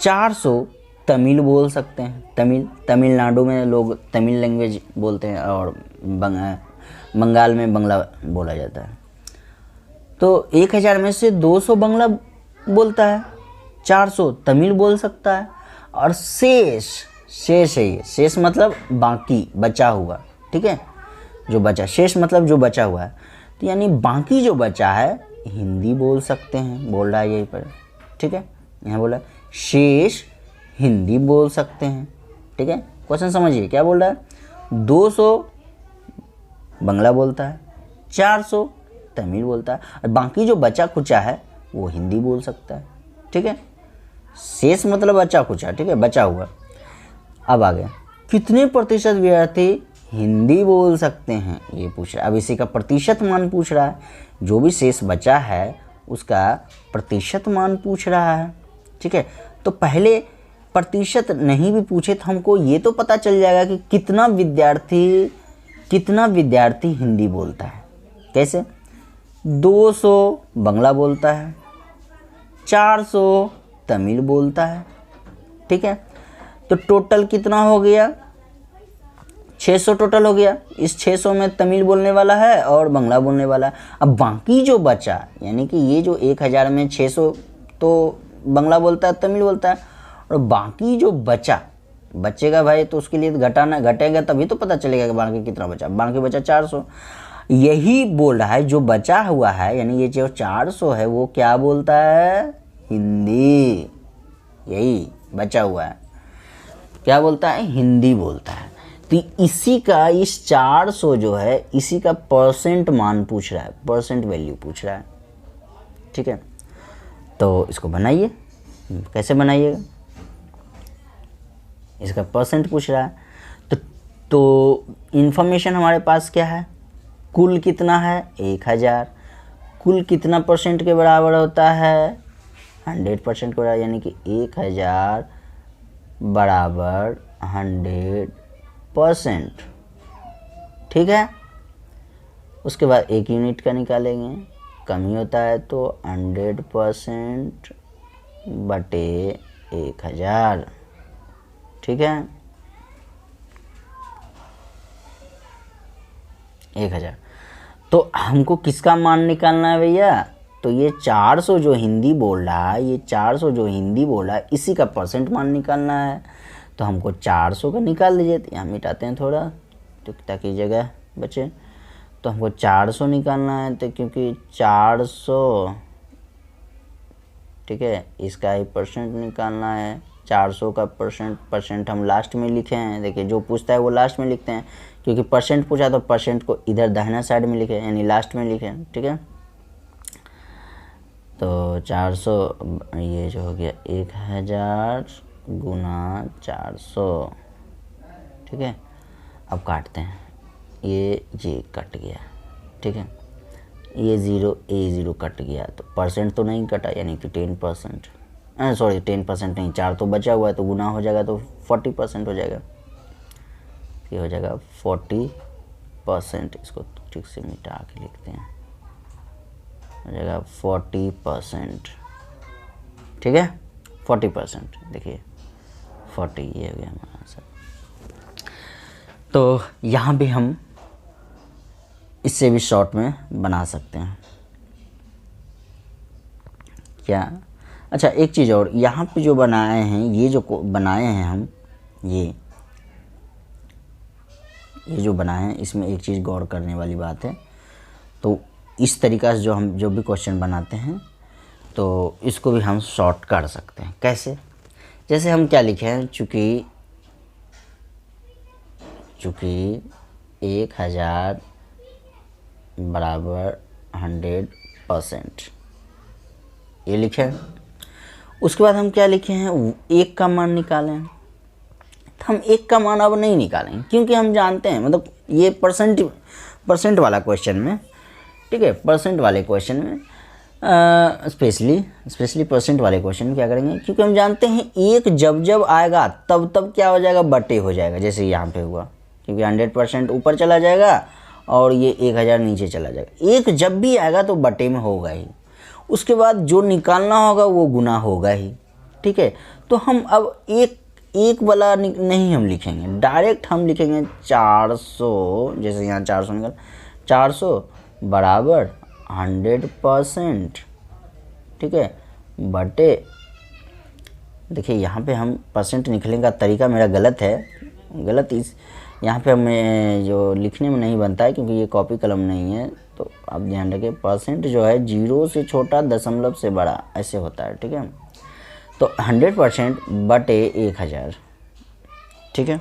400 तमिल बोल सकते हैं, तमिलनाडु में लोग तमिल लैंग्वेज बोलते हैं और बंगाल में बंगला बोला जाता है। तो 1000 में से 200 बंगला बोलता है, 400 तमिल बोल सकता है, और शेष है ये, शेष मतलब बाकी बचा हुआ, ठीक है, जो बचा, शेष मतलब जो बचा हुआ है, तो यानी बाकी जो बचा है हिंदी बोल सकते हैं, बोल रहा है यहीं पर, ठीक है, यहाँ बोला शेष हिंदी बोल सकते हैं, ठीक है। क्वेश्चन समझिए क्या बोल रहा है, 200 बंगला बोलता है, 400 तमिल बोलता है, और बाकी जो बचा खुचा है वो हिंदी बोल सकता है, ठीक है। शेष मतलब बचा खुचा, ठीक है, बचा हुआ। अब आगे कितने प्रतिशत विद्यार्थी हिंदी बोल सकते हैं, ये पूछ रहा है। अब इसी का प्रतिशत मान पूछ रहा है, जो भी शेष बचा है उसका प्रतिशत मान पूछ रहा है, ठीक है। तो पहले प्रतिशत नहीं भी पूछे तो हमको ये तो पता चल जाएगा कि कितना विद्यार्थी हिंदी बोलता है। कैसे, 200 बंगला बोलता है, 400 तमिल बोलता है, ठीक है। तो टोटल कितना हो गया, 600 टोटल हो गया। इस 600 में तमिल बोलने वाला है और बंगला बोलने वाला है। अब बाकी जो बचा, यानी कि ये जो 1000 में 600 तो बंगला बोलता है, तमिल बोलता है, और बाकी जो बचेगा भाई, तो उसके लिए घटेगा तभी तो पता चलेगा कि बाकी कितना बचा। बाकी बचा 400, यही बोल रहा है जो बचा हुआ है, यानी ये जो 400 है वो क्या बोलता है, हिंदी, यही बचा हुआ है क्या बोलता है, हिंदी बोलता है। तो इसी का, इस 400 जो है इसी का परसेंट मान पूछ रहा है, परसेंट वैल्यू पूछ रहा है, ठीक है। तो इसको बनाइए, कैसे बनाइएगा, इसका परसेंट पूछ रहा है। तो इन्फॉर्मेशन हमारे पास क्या है, कुल कितना है 1000, कुल कितना परसेंट के बराबर होता है? 100% के बराबर, यानी कि 1000 बराबर 100%। ठीक है, उसके बाद एक यूनिट का निकालेंगे, कमी होता है तो 100% बटे 1000। ठीक है, 1000। तो हमको किसका मान निकालना है भैया? तो ये 400 जो हिंदी बोल रहा है, ये 400 जो हिंदी बोल रहा है, इसी का परसेंट मान निकालना है। तो हमको 400 का निकाल दीजिए। तो यहाँ मिटाते हैं थोड़ा, तो ताकि जगह बचे। तो हमको 400 निकालना है, तो क्योंकि 400, ठीक है, इसका ही परसेंट निकालना है। 400 का परसेंट हम लास्ट में लिखे हैं। देखिए, जो पूछता है वो लास्ट में लिखते हैं, क्योंकि परसेंट पूछा तो परसेंट को इधर दाहिना साइड में लिखे, यानी लास्ट में लिखे। ठीक है, तो 400, ये जो हो गया 1000 गुना 400। ठीक है, अब काटते हैं, ये कट गया। ठीक है, ये 0 कट गया, तो परसेंट तो नहीं कटा, यानी कि 10%, सॉरी 10% नहीं, 4 तो बचा हुआ है, तो गुना हो जाएगा तो 40% हो जाएगा। ये हो जाएगा 40%। इसको ठीक से मिटा के लिखते हैं, हो जाएगा 40%। ठीक है, 40%। देखिए 40 ये हो गया हमारा आंसर। तो यहाँ भी हम इससे भी शॉर्ट में बना सकते हैं क्या? अच्छा, एक चीज़ और, यहाँ पे जो बनाए हैं, ये जो बनाए हैं हम, ये जो बनाए हैं, इसमें एक चीज़ गौर करने वाली बात है। तो इस तरीक़ा से जो भी क्वेश्चन बनाते हैं, तो इसको भी हम शॉर्ट कर सकते हैं। कैसे? जैसे हम क्या लिखे हैं, चूँकि 1000 बराबर 100%, ये लिखे हैं। उसके बाद हम क्या लिखे हैं, 1 का मान निकालें। तो हम 1 का मान अब नहीं निकालेंगे, क्योंकि हम जानते हैं, मतलब ये परसेंट वाला क्वेश्चन में, ठीक है, परसेंट वाले क्वेश्चन में स्पेशली परसेंट वाले क्वेश्चन में क्या करेंगे, क्योंकि हम जानते हैं 1 जब आएगा तब क्या हो जाएगा, बटे हो जाएगा। जैसे यहाँ पे हुआ, क्योंकि 100% ऊपर चला जाएगा और ये 1000 नीचे चला जाएगा। 1 जब भी आएगा तो बटे में होगा ही, उसके बाद जो निकालना होगा वो गुना होगा ही। ठीक है, तो हम अब एक वाला नहीं हम लिखेंगे, डायरेक्ट हम लिखेंगे 400। जैसे यहाँ 400 निकल, 400 बराबर 100%। ठीक है, बटे, देखिए यहाँ पे हम परसेंट निकलने का तरीका मेरा गलत इस यहाँ पे हमें जो लिखने में नहीं बनता है, क्योंकि ये कॉपी कलम नहीं है। तो आप ध्यान रखें, परसेंट जो है 0 से छोटा, दशमलव से बड़ा, ऐसे होता है। ठीक है, तो 100% बटे 1000। ठीक है,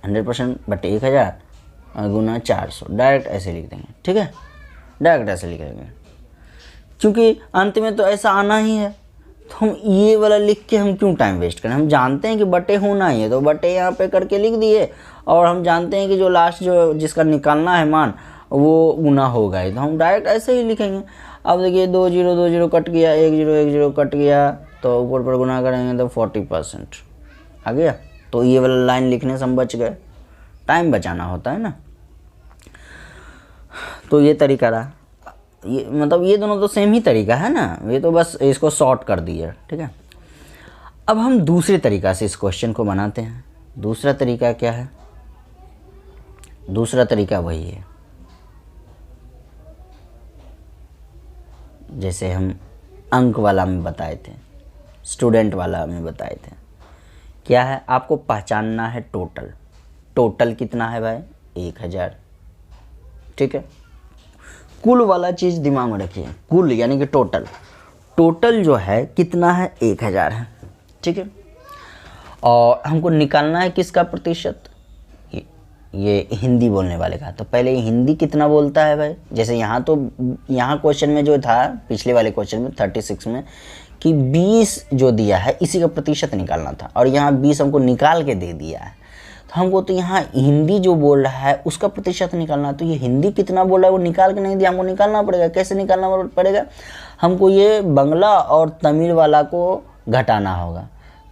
100% बटे 1000 गुना 400, डायरेक्ट ऐसे लिख देंगे। ठीक है, डायरेक्ट ऐसे लिख देंगे, क्योंकि अंत में तो ऐसा आना ही है। तो हम ये वाला लिख के हम क्यों टाइम वेस्ट करें? हम जानते हैं कि बटे होना ही है, तो बटे यहाँ पे करके लिख दिए, और हम जानते हैं कि जो लास्ट जो जिसका निकालना है मान, वो गुना होगा ही, तो हम डायरेक्ट ऐसे ही लिखेंगे। अब देखिए 2 0 कट गया, 1 0 कट गया, तो ऊपर पर गुना करेंगे तो 40% आ गया। तो ये वाला लाइन लिखने से हम बच गए, टाइम बचाना होता है ना। तो ये तरीका रहा, ये मतलब ये दोनों तो सेम ही तरीका है ना, ये तो बस इसको शॉर्ट कर दिया। ठीक है, अब हम दूसरे तरीका से इस क्वेश्चन को बनाते हैं। दूसरा तरीका क्या है? दूसरा तरीका वही है जैसे हम अंक वाला में बताए थे, स्टूडेंट वाला में बताए थे। क्या है, आपको पहचानना है टोटल कितना है भाई? 1000। ठीक है, कुल वाला चीज़ दिमाग में रखिए, कुल यानी कि टोटल जो है कितना है? 1000 है। ठीक है, और हमको निकालना है किसका प्रतिशत? ये हिंदी बोलने वाले का। तो पहले ये हिंदी कितना बोलता है भाई? जैसे यहाँ क्वेश्चन में जो था, पिछले वाले क्वेश्चन में 36 में, कि 20 जो दिया है इसी का प्रतिशत निकालना था, और यहाँ 20 हमको निकाल के दे दिया है। तो हमको तो यहाँ हिंदी जो बोल रहा है उसका प्रतिशत निकालना, तो ये हिंदी कितना बोल रहा है वो निकाल के नहीं दिया, हमको निकालना पड़ेगा। कैसे निकालना पड़ेगा? हमको ये बांग्ला और तमिल वाला को घटाना होगा।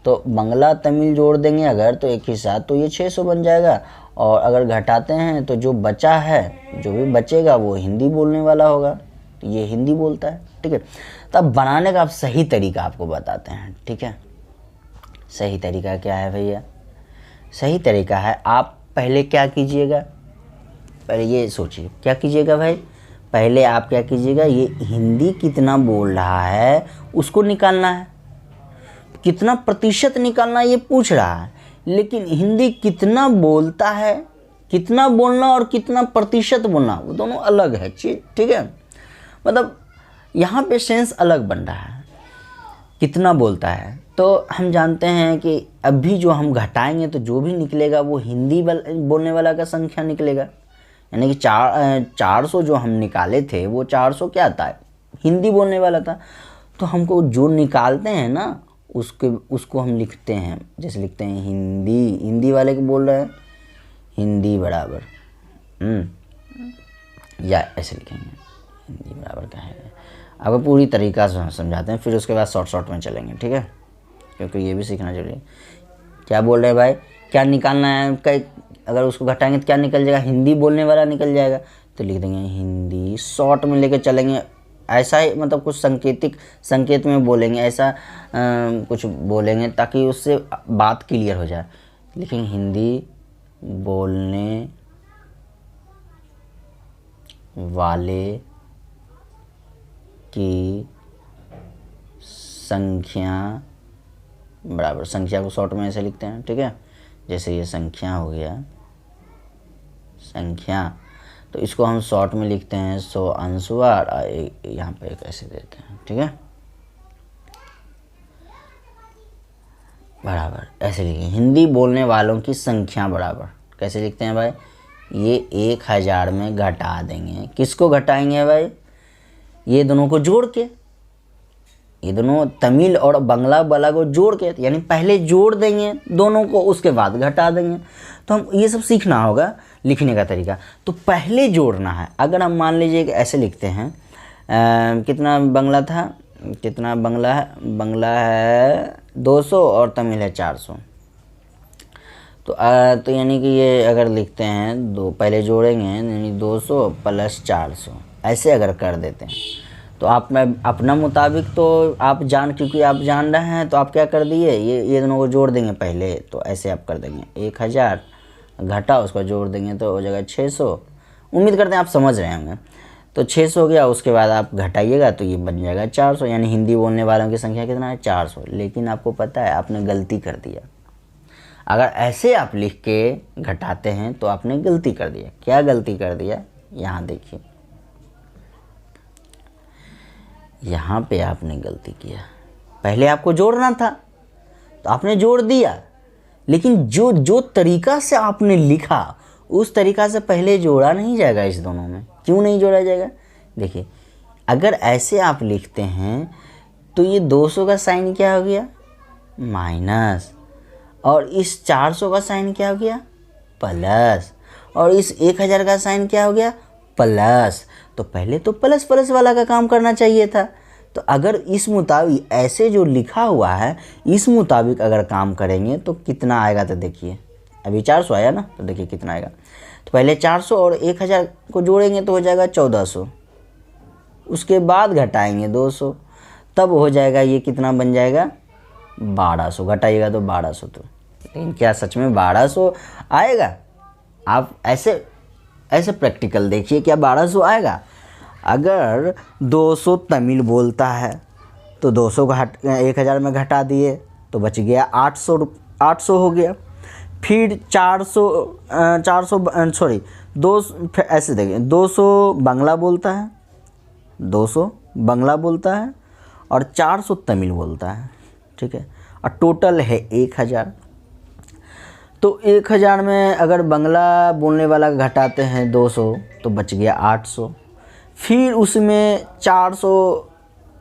तो बांग्ला तमिल जोड़ देंगे अगर तो एक ही साथ, तो ये 600 बन जाएगा। और अगर घटाते हैं तो जो बचा है, जो भी बचेगा वो हिंदी बोलने वाला होगा, तो ये हिंदी बोलता है। ठीक है, तो अब बनाने का आप सही तरीका आपको बताते हैं। ठीक है, सही तरीका क्या है भैया? सही तरीका है, आप पहले क्या कीजिएगा, पहले ये सोचिए क्या कीजिएगा भाई। पहले आप क्या कीजिएगा, ये हिंदी कितना बोल रहा है उसको निकालना है, कितना प्रतिशत निकालना ये पूछ रहा है, लेकिन हिंदी कितना बोलता है, कितना बोलना और कितना प्रतिशत बोलना वो दोनों अलग है चीज। ठीक है, मतलब यहाँ पे सेंस अलग बन रहा है, कितना बोलता है। तो हम जानते हैं कि अभी जो हम घटाएंगे तो जो भी निकलेगा वो हिंदी बोलने वाला का संख्या निकलेगा, यानी कि 400 जो हम निकाले थे वो 400 क्या था, हिंदी बोलने वाला था। तो हमको जो निकालते हैं ना उसको हम लिखते हैं, जैसे लिखते हैं हिंदी वाले को बोल रहे हैं हिंदी बराबर या ऐसे लिखेंगे हिंदी बराबर क्या है। आपको पूरी तरीका से समझाते हैं, फिर उसके बाद शॉर्ट में चलेंगे। ठीक है, क्योंकि ये भी सीखना जरूरी है। क्या बोल रहे हैं भाई, क्या निकालना है? कई अगर उसको घटाएंगे तो क्या निकल जाएगा, हिंदी बोलने वाला निकल जाएगा। तो लिख देंगे हिंदी, शॉर्ट में लेके चलेंगे, ऐसा ही मतलब कुछ संकेत में बोलेंगे, ऐसा कुछ बोलेंगे ताकि उससे बात क्लियर हो जाए। लेकिन हिंदी बोलने वाले की संख्या बराबर, संख्या को शॉर्ट में ऐसे लिखते हैं। ठीक है, जैसे ये संख्या हो गया, संख्या, तो इसको हम शॉर्ट में लिखते हैं 100 अनुस्वार, यहाँ पे एक ऐसे देते हैं। ठीक है, बराबर ऐसे लिखेंगे हिंदी बोलने वालों की संख्या बराबर। कैसे लिखते हैं भाई, ये 1000 में घटा देंगे, किसको घटाएंगे भाई, ये दोनों को जोड़ के, ये दोनों तमिल और बांग्ला वाला को जोड़ के, यानी पहले जोड़ देंगे दोनों को, उसके बाद घटा देंगे। तो हम ये सब सीखना होगा लिखने का तरीका। तो पहले जोड़ना है। अगर हम मान लीजिए कि ऐसे लिखते हैं कितना बांग्ला था, कितना बांग्ला है, बांग्ला है 200 और तमिल है 400। तो यानी कि ये अगर लिखते हैं दो, पहले जोड़ेंगे यानी 200 प्लस 400, ऐसे अगर कर देते हैं तो आप में अपना मुताबिक तो आप क्योंकि आप जान रहे हैं तो आप क्या कर दिए, ये दोनों को जोड़ देंगे पहले, तो ऐसे आप कर देंगे 1000 घटा उसको जोड़ देंगे तो हो जाएगा 600। उम्मीद करते हैं आप समझ रहे होंगे। तो 600 हो गया, उसके बाद आप घटाइएगा तो ये बन जाएगा 400, यानी हिंदी बोलने वालों की संख्या कितना है 400। लेकिन आपको पता है आपने गलती कर दिया। अगर ऐसे आप लिख के घटाते हैं तो आपने गलती कर दिया। क्या गलती कर दिया, यहाँ देखिए, यहाँ पे आपने गलती किया। पहले आपको जोड़ना था तो आपने जोड़ दिया, लेकिन जो तरीका से आपने लिखा उस तरीका से पहले जोड़ा नहीं जाएगा इस दोनों में। क्यों नहीं जोड़ा जाएगा, देखिए अगर ऐसे आप लिखते हैं तो ये 200 का साइन क्या हो गया, माइनस, और इस 400 का साइन क्या हो गया, प्लस, और इस 1000 का साइन क्या हो गया, प्लस। तो पहले तो प्लस प्लस वाला का काम करना चाहिए था। तो अगर इस मुताबिक ऐसे जो लिखा हुआ है इस मुताबिक अगर काम करेंगे तो कितना आएगा, तो देखिए अभी 400 आया ना, तो देखिए कितना आएगा। तो पहले 400 और 1000 को जोड़ेंगे तो हो जाएगा 1400, उसके बाद घटाएंगे 200, तब हो जाएगा ये कितना बन जाएगा 1200। घटाइएगा तो 1200, तो लेकिन क्या सच में 1200 आएगा? आप ऐसे प्रैक्टिकल देखिए, क्या 1200 आएगा? अगर 200 तमिल बोलता है तो 200 को 1000 में घटा दिए तो बच गया 800 हो गया। फिर 200 देखिए, 200 बांग्ला बोलता है, 200 बांग्ला बोलता है और 400 तमिल बोलता है। ठीक है, और टोटल है 1000। तो 1000 में अगर बांग्ला बोलने वाला घटाते हैं 200 तो बच गया 800। फिर उसमें 400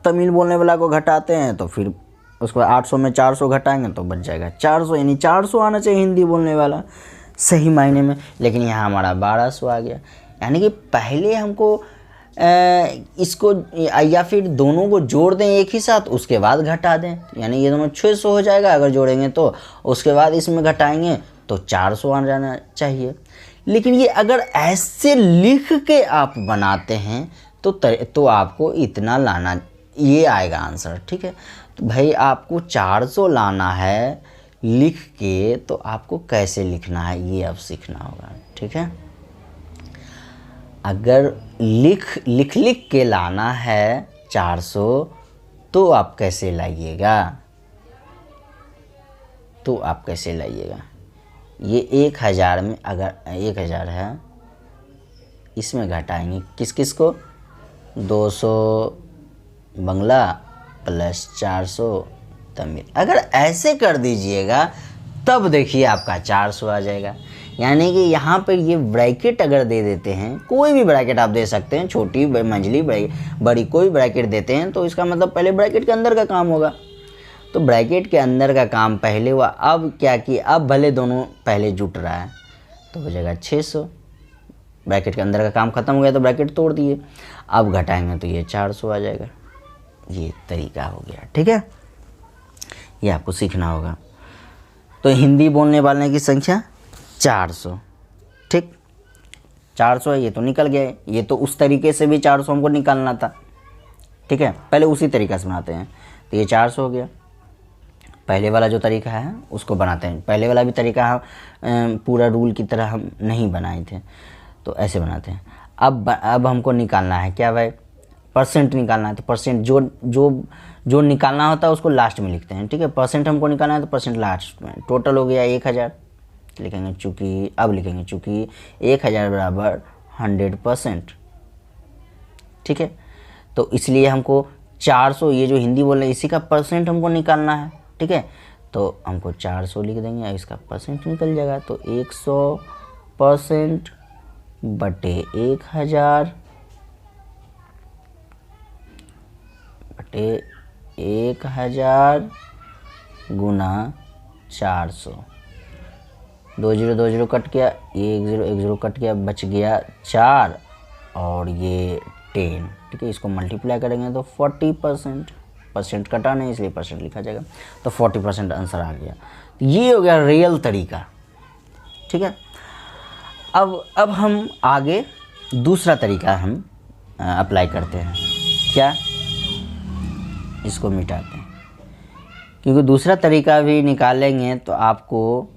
तमिल बोलने वाला को घटाते हैं तो फिर उसको 800 में 400 घटाएंगे तो बच जाएगा 400, यानी 400 आना चाहिए हिंदी बोलने वाला। सही मायने में, लेकिन यहाँ हमारा 1200 आ गया। यानी कि पहले हमको इसको या फिर दोनों को जोड़ दें एक ही साथ, उसके बाद घटा दें, यानी ये दोनों 600 हो जाएगा अगर जोड़ेंगे तो, उसके बाद इसमें घटाएंगे तो 400 आ जाना चाहिए। लेकिन ये अगर ऐसे लिख के आप बनाते हैं तो आपको इतना लाना, ये आएगा आंसर, ठीक है। तो भाई आपको 400 लाना है लिख के, तो आपको कैसे लिखना है ये अब सीखना होगा, ठीक है। अगर लिख के लाना है 400 तो आप कैसे लाइएगा, ये 1000 में, अगर 1000 है इसमें घटाएंगे किस किस को, 200 बंगला प्लस 400 तमिल। अगर ऐसे कर दीजिएगा तब देखिए आपका 400 आ जाएगा। यानी कि यहाँ पर ये ब्रैकेट अगर दे देते हैं, कोई भी ब्रैकेट आप दे सकते हैं, छोटी मंझली बड़ी कोई ब्रैकेट देते हैं, तो इसका मतलब पहले ब्रैकेट के अंदर का काम होगा। तो ब्रैकेट के अंदर का काम पहले हुआ, अब क्या कि अब भले दोनों पहले जुट रहा है तो हो जाएगा 600। ब्रैकेट के अंदर का काम खत्म हो गया तो ब्रैकेट तोड़ दिए, अब घटाएंगे तो ये 400 आ जाएगा। ये तरीका हो गया, ठीक है। ये आपको सीखना होगा। तो हिंदी बोलने वाले की संख्या 400, ठीक, 400 है, ये तो निकल गया है। ये तो उस तरीके से भी 400 हमको निकालना था, ठीक है। पहले उसी तरीक़ा से बनाते हैं, तो ये 400 हो गया। पहले वाला जो तरीका है उसको बनाते हैं। पहले वाला भी तरीका हम पूरा रूल की तरह हम नहीं बनाए थे, तो ऐसे बनाते हैं। अब हमको निकालना है क्या भाई, परसेंट निकालना है। तो परसेंट जो निकालना होता है उसको लास्ट में लिखते हैं, ठीक है। परसेंट हमको निकालना है तो परसेंट लास्ट में। टोटल हो गया 1000 लिखेंगे, चूँकि 1000 बराबर 100%, ठीक है। तो इसलिए हमको 400, ये जो हिंदी बोल रहे हैं इसी का परसेंट हमको निकालना है, ठीक है। तो हमको 400 लिख देंगे और इसका परसेंट निकल जाएगा। तो 100% बटे 1000 बटे 1000 गुना 400। 20 कट गया, 10 कट गया, बच गया 4 और ये 10, ठीक है। इसको मल्टीप्लाई करेंगे तो 40%, परसेंट कटा नहीं इसलिए परसेंट लिखा जाएगा। तो 40% आंसर आ गया। ये हो गया रियल तरीका, ठीक है। अब हम आगे दूसरा तरीका हम अप्लाई करते हैं। क्या, इसको मिटाते हैं, क्योंकि दूसरा तरीका भी निकालेंगे तो आपको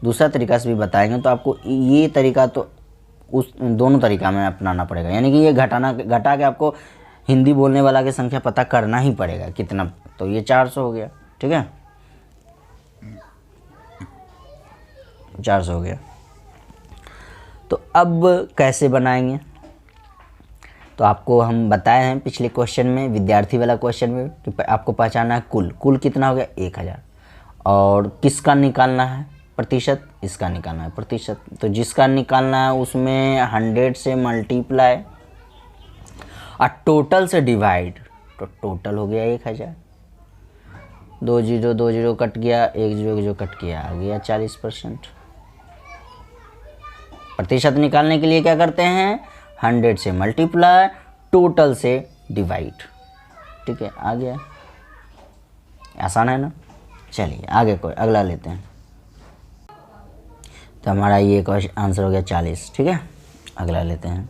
दूसरा तरीका से भी बताएंगे, तो आपको ये तरीका तो उस दोनों तरीका में अपनाना पड़ेगा। यानी कि ये घटा के आपको हिंदी बोलने वाला की संख्या पता करना ही पड़ेगा कितना। तो ये 400 हो गया, ठीक है, 400 हो गया। तो अब कैसे बनाएंगे, तो आपको हम बताए हैं पिछले क्वेश्चन में, विद्यार्थी वाला क्वेश्चन में, कि आपको पहचानना है कुल कितना हो गया 1000, और किसका निकालना है प्रतिशत, इसका निकालना है प्रतिशत। तो जिसका निकालना है उसमें 100 से मल्टीप्लाई और टोटल से डिवाइड, तो टोटल हो गया 1000। 20 कट गया, 10 कट गया, आ गया 40%। प्रतिशत निकालने के लिए क्या करते हैं, 100 से मल्टीप्लाई, टोटल से डिवाइड, ठीक है, आ गया। आसान है ना। चलिए आगे कोई अगला लेते हैं। तो हमारा ये आंसर हो गया 40, ठीक है। अगला लेते हैं,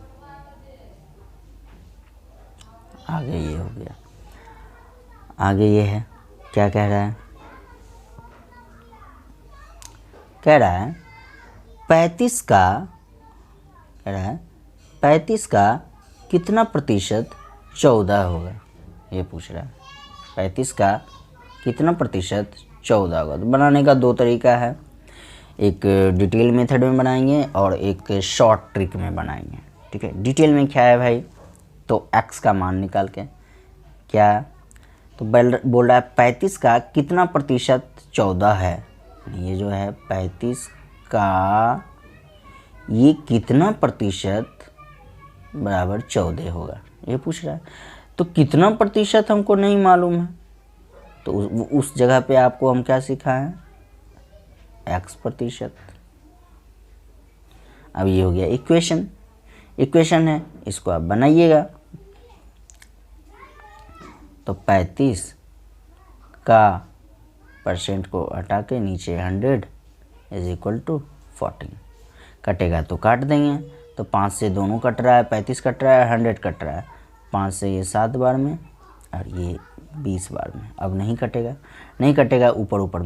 आगे ये हो गया। आगे ये है, क्या कह रहा है, 35 का कितना प्रतिशत 14 होगा, ये पूछ रहा है। 35 का कितना प्रतिशत 14 होगा। तो बनाने का 2 तरीका है, एक डिटेल मेथड में बनाएंगे और एक शॉर्ट ट्रिक में बनाएंगे, ठीक है। डिटेल में क्या है भाई, तो x का मान निकाल के, क्या, तो बोल रहा है 35 का कितना प्रतिशत 14 है। ये जो है 35 का ये कितना प्रतिशत बराबर 14 होगा, ये पूछ रहा है। तो कितना प्रतिशत हमको नहीं मालूम है, तो उस जगह पे आपको हम क्या सिखाएं, x प्रतिशत, अब ये हो गया इक्वेशन है, इसको आप बनाइएगा। तो 35 का परसेंट को हटा के नीचे 100 इज इक्वल टू 14। कटेगा तो काट देंगे, तो 5 से दोनों कट रहा है, 35 कट रहा है, 100 कट रहा है। 5 से ये 7 बार में और ये 20 बार में। अब नहीं कटेगा, ऊपर ऊपर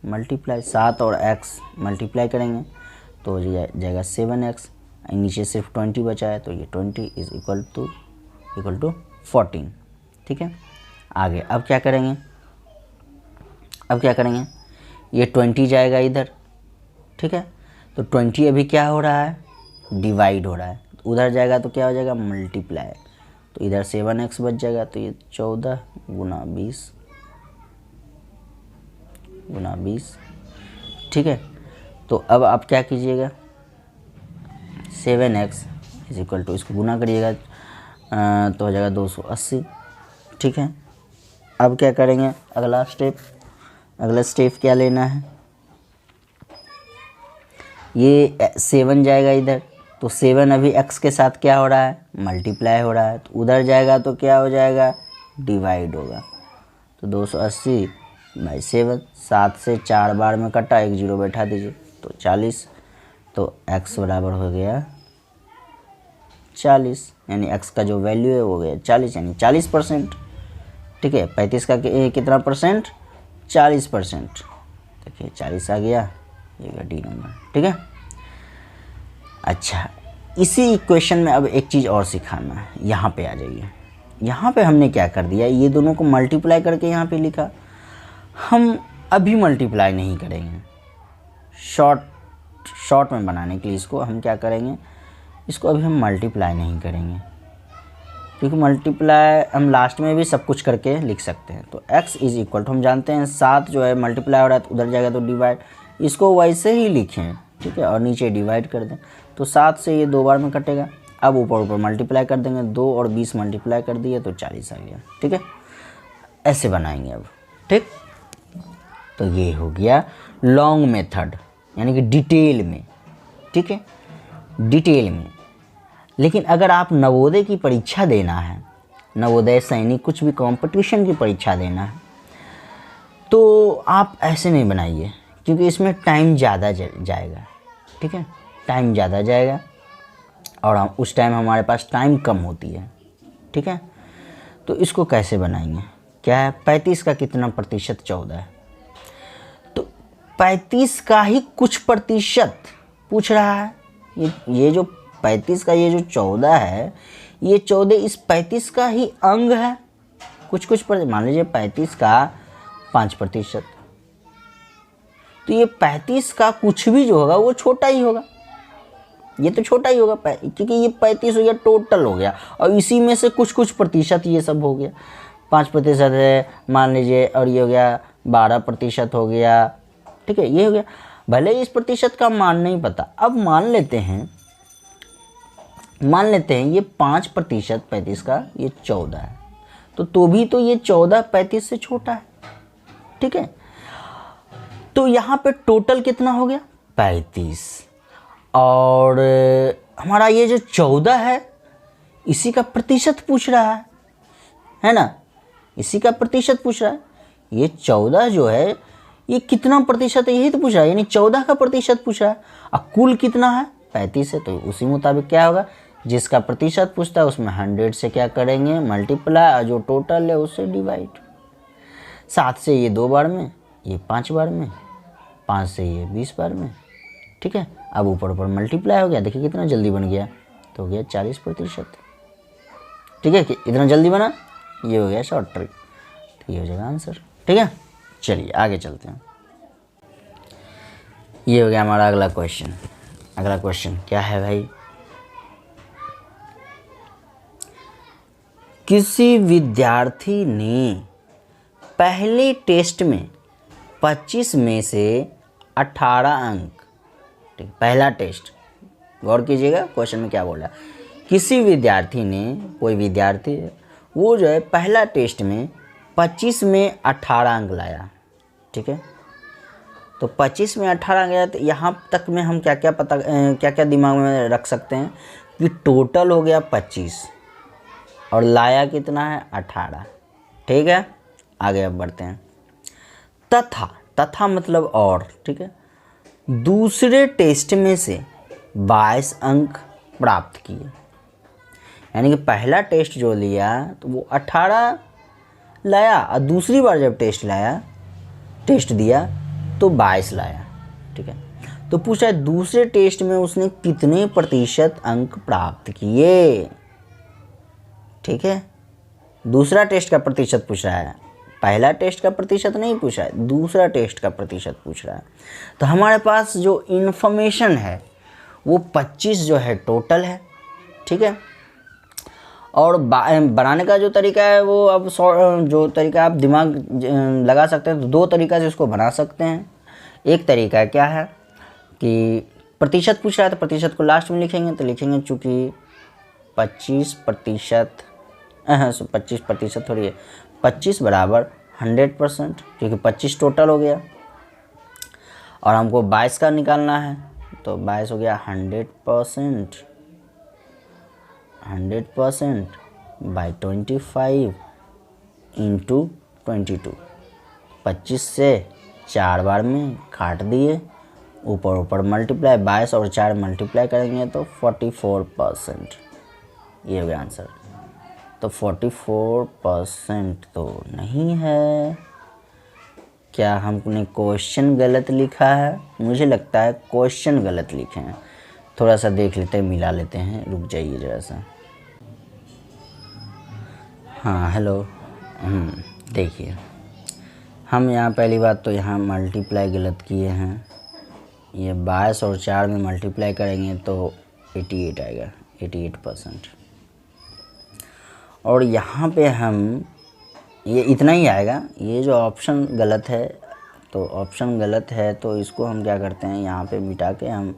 मल्टीप्लाई 7 और x मल्टीप्लाई करेंगे तो हो जाएगा 7x। नीचे सिर्फ 20 बचा है, तो ये 20 इज इक्वल टू 14। ठीक है, आगे अब क्या करेंगे, ये 20 जाएगा इधर। ठीक है, तो 20 अभी क्या हो रहा है, डिवाइड हो रहा है, उधर जाएगा तो क्या हो जाएगा, मल्टीप्लाई। तो इधर 7x बच जाएगा, तो ये 14 गुना 20। ठीक है, तो अब आप क्या कीजिएगा, 7x इज इक्वल टू, इसको गुना करिएगा तो हो जाएगा 280। ठीक है, अब क्या करेंगे, अगला स्टेप क्या लेना है, ये 7 जाएगा इधर, तो 7 अभी x के साथ क्या हो रहा है, मल्टीप्लाई हो रहा है। तो उधर जाएगा तो क्या हो जाएगा, डिवाइड होगा। तो 280/7, 7 से 4 बार में कटा, एक 0 बैठा दीजिए, तो 40। तो x बराबर हो गया 40, यानी x का जो वैल्यू है वो गया 40, यानी 40%। ठीक है, 35 का कितना परसेंट, 40%। देखिए 40 आ गया, ये डी नंबर। ठीक है, अच्छा इसी इक्वेशन में अब एक चीज़ और सिखाना है। यहाँ पे आ जाइए, यहाँ पे हमने क्या कर दिया, ये दोनों को मल्टीप्लाई करके यहाँ पे लिखा। हम अभी मल्टीप्लाई नहीं करेंगे, शॉर्ट में बनाने के लिए इसको हम क्या करेंगे, इसको अभी हम मल्टीप्लाई नहीं करेंगे, क्योंकि मल्टीप्लाई हम लास्ट में भी सब कुछ करके लिख सकते हैं। तो x इज इक्वल टू, हम जानते हैं 7 जो है मल्टीप्लाई हो रहा है, तो उधर जाएगा तो डिवाइड, इसको वैसे ही लिखें। ठीक है, और नीचे डिवाइड कर दें, तो 7 से ये 2 बार में कटेगा। अब ऊपर मल्टीप्लाई कर देंगे, 2 और 20 मल्टीप्लाई कर दिए तो 40 आ गया। ठीक है, ऐसे बनाएंगे अब। ठीक, तो ये हो गया लॉन्ग मेथड, यानी कि डिटेल में। ठीक है, डिटेल में। लेकिन अगर आप नवोदय की परीक्षा देना है, नवोदय सैनिक कुछ भी कंपटीशन की परीक्षा देना है, तो आप ऐसे नहीं बनाइए, क्योंकि इसमें टाइम ज़्यादा जाएगा। ठीक है, टाइम ज़्यादा जाएगा और हम उस टाइम हमारे पास टाइम कम होती है। ठीक है, तो इसको कैसे बनाएंगे, क्या है, 35 का कितना प्रतिशत 14 है, तो 35 का ही कुछ प्रतिशत पूछ रहा है। ये जो 35 का ये जो 14 है, ये 14 इस 35 का ही अंग है। कुछ मान लीजिए 35 का 5%, तो ये 35 का कुछ भी जो होगा वो छोटा ही होगा, ये तो छोटा ही होगा, क्योंकि ये 35 हो गया, टोटल हो गया, और इसी में से कुछ प्रतिशत ये सब हो गया। 5% है मान लीजिए, और ये हो गया 12% हो गया। ठीक है, ये हो गया, भले ही इस प्रतिशत का मान नहीं पता। अब मान लेते हैं ये 5% 35 का, ये 14 है, तो भी तो ये 14 35 से छोटा है। ठीक है, तो यहाँ पे टोटल कितना हो गया, 35, और हमारा ये जो 14 है इसी का प्रतिशत पूछ रहा है ना, इसी का प्रतिशत पूछ रहा है। ये 14 जो है ये कितना प्रतिशत है, यही तो पूछ रहा है, यानी 14 का प्रतिशत पूछ रहा है। और कुल कितना है, 35 है, तो उसी मुताबिक क्या होगा, जिसका प्रतिशत पूछता है उसमें 100 से क्या करेंगे, मल्टीप्लाई, और जो टोटल है उससे डिवाइड। 7 से ये 2 बार में, ये 5 बार में, 5 से ये 20 बार में। ठीक है, अब ऊपर मल्टीप्लाई हो गया, देखिए कितना जल्दी बन गया, तो हो गया 40%। ठीक है, कि इतना जल्दी बना, ये हो गया शॉर्ट ट्रिक, तो ये हो जाएगा आंसर। ठीक है, चलिए आगे चलते हैं। ये हो गया हमारा अगला क्वेश्चन। अगला क्वेश्चन क्या है भाई, किसी विद्यार्थी ने पहले टेस्ट में 25 में से 18 अंक, ठीक, पहला टेस्ट, गौर कीजिएगा क्वेश्चन में क्या बोल रहा है। किसी विद्यार्थी ने, कोई विद्यार्थी है, वो जो है पहला टेस्ट में 25 में 18 अंक लाया। ठीक है, तो 25 में 18 गया, तो यहाँ तक में हम क्या क्या दिमाग में रख सकते हैं कि टोटल हो गया 25 और लाया कितना है 18। ठीक है, आगे अब बढ़ते हैं। तथा मतलब और, ठीक है, दूसरे टेस्ट में से 22 अंक प्राप्त किए। यानी कि पहला टेस्ट जो लिया तो वो 18 लाया और दूसरी बार जब टेस्ट दिया तो 22 लाया। ठीक है, तो पूछा है दूसरे टेस्ट में उसने कितने प्रतिशत अंक प्राप्त किए। ठीक है, दूसरा टेस्ट का प्रतिशत पूछ रहा है, पहला टेस्ट का प्रतिशत नहीं पूछ रहा है, दूसरा टेस्ट का प्रतिशत पूछ रहा है। तो हमारे पास जो इन्फॉर्मेशन है वो 25 जो है टोटल है। ठीक है, और बनाने का जो तरीका है वो अब जो तरीका आप दिमाग लगा सकते हैं, तो दो तरीका से उसको बना सकते हैं। एक तरीका क्या है कि प्रतिशत पूछ रहा है तो प्रतिशत को लास्ट में लिखेंगे, तो लिखेंगे चूँकि 25% थोड़ी है, 25 बराबर 100%, क्योंकि 25 टोटल हो गया और हमको 22 का निकालना है, तो 22 हो गया 100% बाई 25 इंटू 22। 25 से 4 बार में काट दिए, ऊपर मल्टीप्लाई, 22 और 4 मल्टीप्लाई करेंगे तो 44%, ये हो गया आंसर। तो 44% तो नहीं है। क्या हमने क्वेश्चन गलत लिखा है? मुझे लगता है क्वेश्चन गलत लिखे हैं। थोड़ा सा देख लेते हैं, मिला लेते हैं, रुक जाइए जरा सा। हाँ हेलो, देखिए हम यहाँ पहली बात तो यहाँ मल्टीप्लाई गलत किए हैं। ये 22 और 4 में मल्टीप्लाई करेंगे तो 88 आएगा, 88%। और यहाँ पे हम ये इतना ही आएगा। ये जो ऑप्शन गलत है, तो ऑप्शन गलत है तो इसको हम क्या करते हैं, यहाँ पे मिटा के हम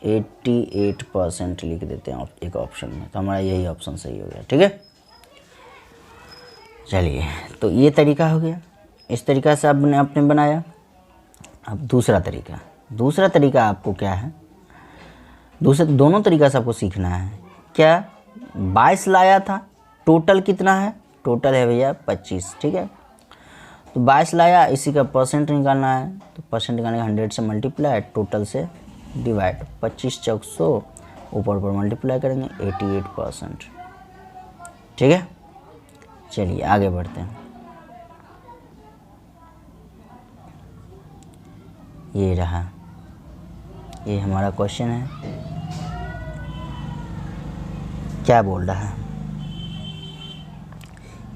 88% लिख देते हैं एक ऑप्शन में, तो हमारा यही ऑप्शन सही हो गया। ठीक है, चलिए, तो ये तरीका हो गया। इस तरीका से आपने बनाया। अब दूसरा तरीका आपको क्या है, दोनों तरीका से आपको सीखना है। क्या 22 लाया था, टोटल कितना है, टोटल है भैया 25। ठीक है, तो 22 लाया, इसी का परसेंट निकालना है, तो परसेंट निकालने का 100 से मल्टीप्लाई, टोटल से डिवाइड, 25 चौक 100, ऊपर मल्टीप्लाई करेंगे 88%। ठीक है, चलिए आगे बढ़ते हैं। ये रहा, ये हमारा क्वेश्चन है। क्या बोल रहा है,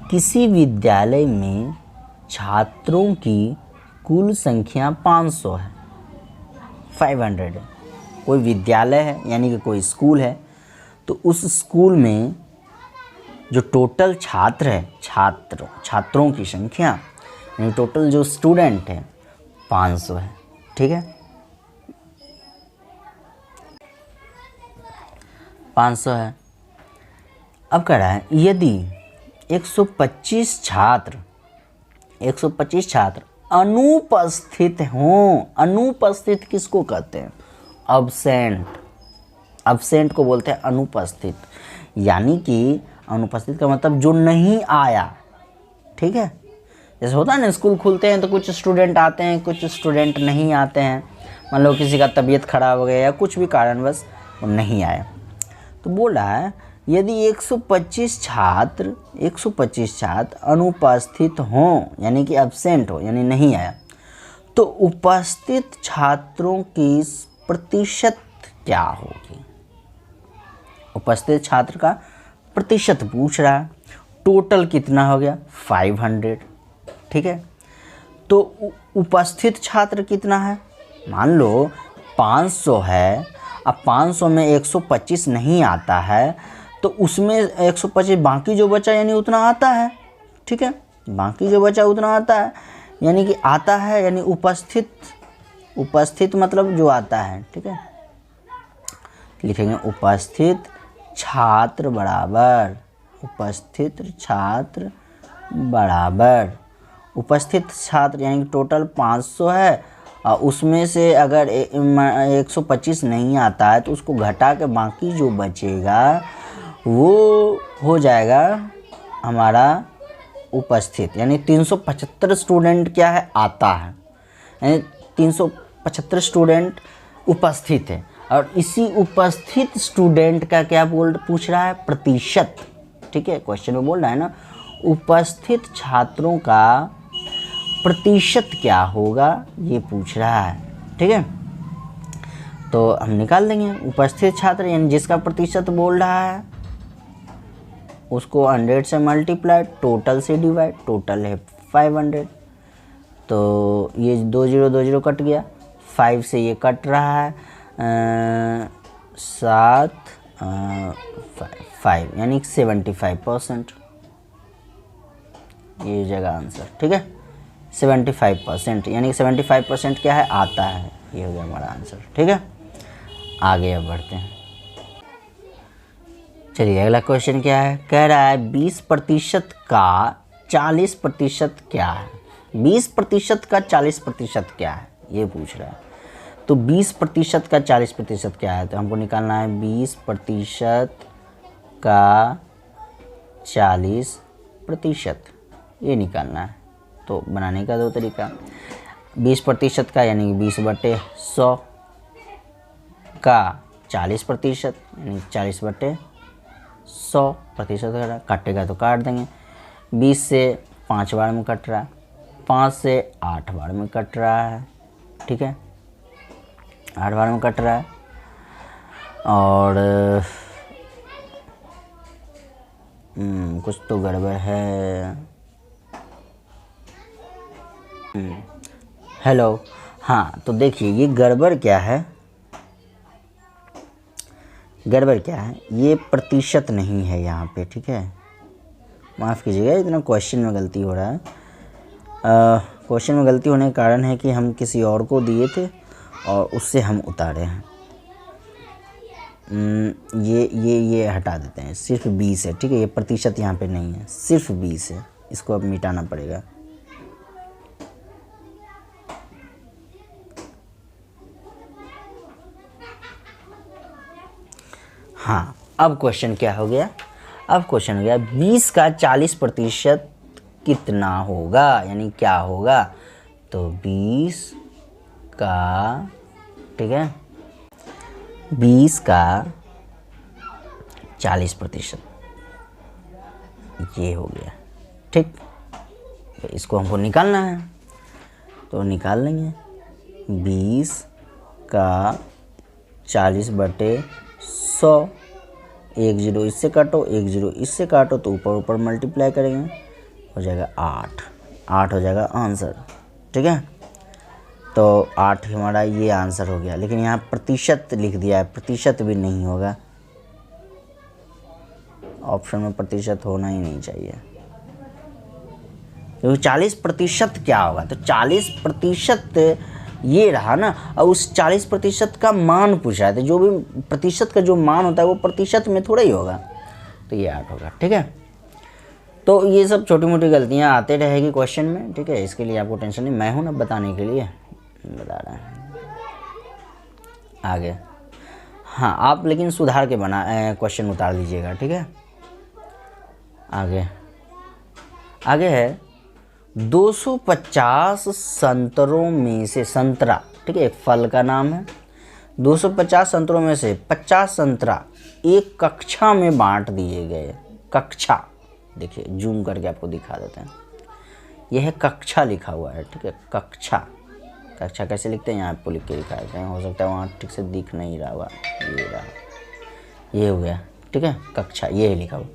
किसी विद्यालय में छात्रों की कुल संख्या 500 है, 500 है। कोई विद्यालय है यानी कि कोई स्कूल है, तो उस स्कूल में जो टोटल छात्र है, छात्रों की संख्या यानी टोटल जो स्टूडेंट है 500 है। ठीक है, 500 है। अब कह रहा है यदि 125 छात्र अनुपस्थित हों। अनुपस्थित किसको कहते हैं, अब्सेंट को बोलते हैं अनुपस्थित। यानी कि अनुपस्थित का मतलब जो नहीं आया। ठीक है, जैसे होता है ना, स्कूल खुलते हैं तो कुछ स्टूडेंट आते हैं, कुछ स्टूडेंट नहीं आते हैं। मान लो किसी का तबीयत खराब हो गया या कुछ भी कारणवश वो नहीं आया, तो बोला है यदि 125 छात्र अनुपस्थित हों, यानी कि एब्सेंट हो, यानी नहीं आया, तो उपस्थित छात्रों की प्रतिशत क्या होगी। उपस्थित छात्र का प्रतिशत पूछ रहा है। टोटल कितना हो गया 500। ठीक है, तो उपस्थित छात्र कितना है, मान लो 500 है। अब 500 में 125 नहीं आता है, तो उसमें 125 बाकी जो बचा यानी उतना आता है। ठीक है, बाकी जो बचा उतना आता है, यानी कि आता है यानी उपस्थित मतलब जो आता है। ठीक है, लिखेंगे उपस्थित छात्र बराबर उपस्थित छात्र यानी कि टोटल 500 है उसमें से अगर 125 नहीं आता है तो उसको घटा के बाकी जो बचेगा वो हो जाएगा हमारा उपस्थित, यानी 375 स्टूडेंट क्या है आता है, यानी 375 स्टूडेंट उपस्थित है। और इसी उपस्थित स्टूडेंट का क्या पूछ रहा है, प्रतिशत। ठीक है, क्वेश्चन में बोल रहा है ना उपस्थित छात्रों का प्रतिशत क्या होगा, ये पूछ रहा है। ठीक है, तो हम निकाल देंगे उपस्थित छात्र यानी जिसका प्रतिशत बोल रहा है उसको 100 से मल्टीप्लाई, टोटल से डिवाइड, टोटल है 500। तो ये 2 0 2 0 कट गया, 5 से ये कट रहा है 7 5 यानी 75%, ये जगह आंसर। ठीक है, 75% यानी 75% क्या है, आता है, ये हो गया हमारा आंसर। ठीक है, आगे अब बढ़ते हैं। चलिए अगला क्वेश्चन क्या है, कह रहा है 20% का 40% क्या है। 20% का 40% क्या है, ये पूछ रहा है। तो 20% का 40% क्या है, तो हमको निकालना है 20% का 40%, ये निकालना है। तो बनाने का दो तरीका, 20% का यानी 20/100 का 40% यानी 40/100 काटेगा तो काट देंगे। 20 से 5 बार में कट रहा है, 5 से 8 बार में कट रहा है। ठीक है, 8 बार में कट रहा है। और कुछ तो गड़बड़ है। हेलो, हाँ तो देखिए ये गड़बड़ क्या है, गड़बड़ क्या है, ये प्रतिशत नहीं है यहाँ पे। ठीक है, माफ़ कीजिएगा इतना क्वेश्चन में गलती हो रहा है। क्वेश्चन में गलती होने का कारण है कि हम किसी और को दिए थे और उससे हम उतारे हैं। ये हटा देते हैं, सिर्फ 20 है। ठीक है, ये प्रतिशत यहाँ पे नहीं है, सिर्फ 20 है, इसको अब मिटाना पड़ेगा। हाँ, अब क्वेश्चन क्या हो गया, अब क्वेश्चन हो गया 20 का 40% कितना होगा, यानी क्या होगा। तो 20 का, ठीक है, 20 का 40% ये हो गया। ठीक, तो इसको हमको निकालना है, तो निकाल लेंगे। 20 का 40/100, 1 0 इससे काटो, 1 0 इससे काटो, तो ऊपर ऊपर मल्टीप्लाई करेंगे, हो जाएगा 8 हो जाएगा आंसर। ठीक है, तो 8 हमारा ये आंसर हो गया। लेकिन यहाँ प्रतिशत लिख दिया है, प्रतिशत भी नहीं होगा, ऑप्शन में प्रतिशत होना ही नहीं चाहिए। तो 40% क्या होगा, तो 40% ये रहा ना, और उस 40% का मान पूछा है, तो जो भी प्रतिशत का जो मान होता है वो प्रतिशत में थोड़ा ही होगा, तो ये 8 होगा। ठीक है, तो ये सब छोटी मोटी गलतियाँ आते रहेगी क्वेश्चन में। ठीक है, इसके लिए आपको टेंशन नहीं, मैं हूँ ना बताने के लिए, बता रहा है आगे। हाँ, आप लेकिन सुधार के बना क्वेश्चन उतार दीजिएगा। ठीक है, आगे है 250 संतरों में से, संतरा, ठीक है, एक फल का नाम है। 250 संतरों में से 50 संतरा एक कक्षा में बांट दिए गए। कक्षा, देखिए जूम करके आपको दिखा देते हैं, यह है कक्षा लिखा हुआ है। ठीक है, कक्षा, कक्षा कैसे लिखते हैं यहाँ आपको लिख के दिखा देते हैं, हो सकता है वहाँ ठीक से दिख नहीं रहा हुआ, ये रहा, ये हो गया। ठीक है, कक्षा ये है लिखा हुआ।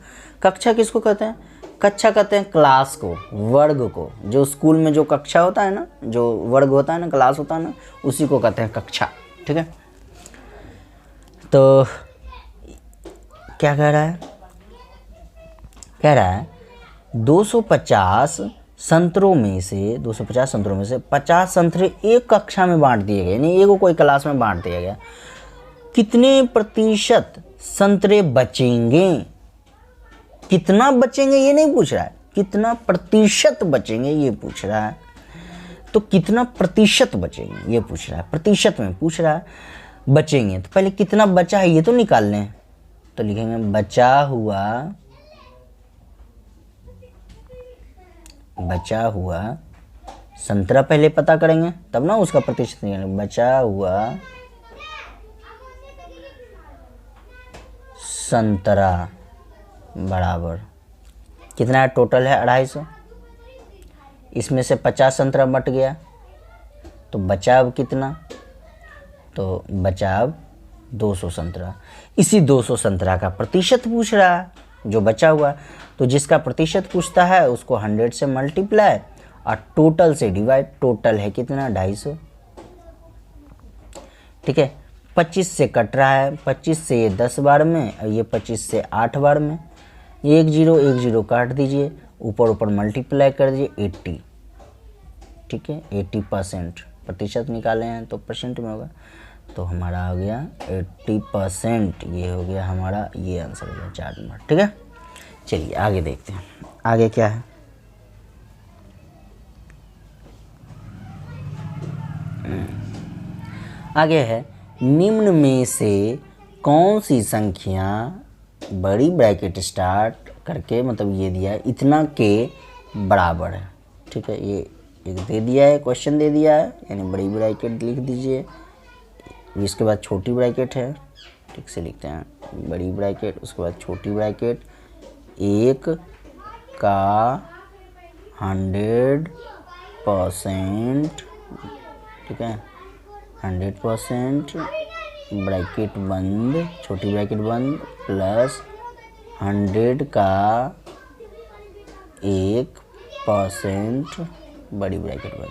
कक्षा किसको कहते हैं, कक्षा कहते हैं क्लास को, वर्ग को। जो स्कूल में जो कक्षा होता है ना, जो वर्ग होता है ना, क्लास होता है ना, उसी को कहते हैं कक्षा। ठीक है, तो क्या कह रहा है, कह रहा है 250 संतरों में से 250 संतरों में से 50 संतरे एक कक्षा में बांट दिए गए, यानी एक को कोई क्लास में बांट दिया गया। कितने प्रतिशत संतरे बचेंगे, कितना बचेंगे ये नहीं पूछ रहा है, कितना प्रतिशत बचेंगे ये पूछ रहा है। तो कितना प्रतिशत बचेंगे ये पूछ रहा है, प्रतिशत में पूछ रहा है बचेंगे। तो पहले कितना बचा है ये तो निकाल लें। तो लिखेंगे बचा हुआ संतरा पहले पता करेंगे तब ना उसका प्रतिशत निकालेंगे। बचा हुआ संतरा बराबर कितना है, टोटल है 250। इसमें से 50 संतरा बट गया तो बचा अब कितना, तो बचा अब 200 संतरा। इसी 200 संतरा का प्रतिशत पूछ रहा है जो बचा हुआ। तो जिसका प्रतिशत पूछता है उसको 100 से मल्टीप्लाई और टोटल से डिवाइड। टोटल है कितना 250, ठीक है। 25 से कट रहा है, 25 से ये 10 बार में और ये 25 से 8 बार में। 1 0 काट दीजिए, ऊपर ऊपर मल्टीप्लाई कर दीजिए 80, ठीक है। 80% प्रतिशत निकाले हैं तो परसेंट में होगा, तो हमारा आ गया 80%। ये हो गया हमारा, ये आंसर हो गया 4 नंबर, ठीक है। चलिए आगे देखते हैं, आगे क्या है। आगे है निम्न में से कौन सी संख्या, बड़ी ब्रैकेट स्टार्ट करके मतलब ये दिया है इतना के बराबर है, ठीक है। ये एक दे दिया है, क्वेश्चन दे दिया है, यानी बड़ी ब्रैकेट लिख दीजिए, इसके बाद छोटी ब्रैकेट है, ठीक से लिखते हैं। बड़ी ब्रैकेट उसके बाद छोटी ब्रैकेट, 1 का 100%, ठीक है, 100% ब्रैकेट बंद, छोटी ब्रैकेट बंद, प्लस 100 का 1% बड़ी ब्रैकेट बंद।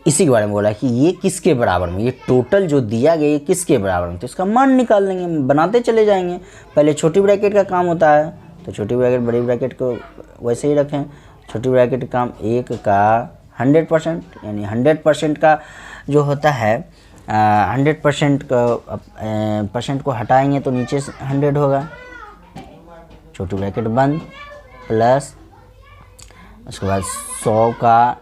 इसी के बारे में बोला कि ये किसके बराबर में, ये टोटल जो दिया गया ये किसके बराबर में, तो इसका मान निकाल लेंगे, बनाते चले जाएंगे। पहले छोटी ब्रैकेट का काम होता है तो छोटी ब्रैकेट बड़ी ब्रैकेट को वैसे ही रखें। छोटी ब्रैकेट का काम 1 का 100%, यानी 100% का जो होता है 100% का परसेंट को हटाएंगे तो नीचे से 100 होगा, छोटी ब्रैकेट बंद, प्लस उसके बाद 100 का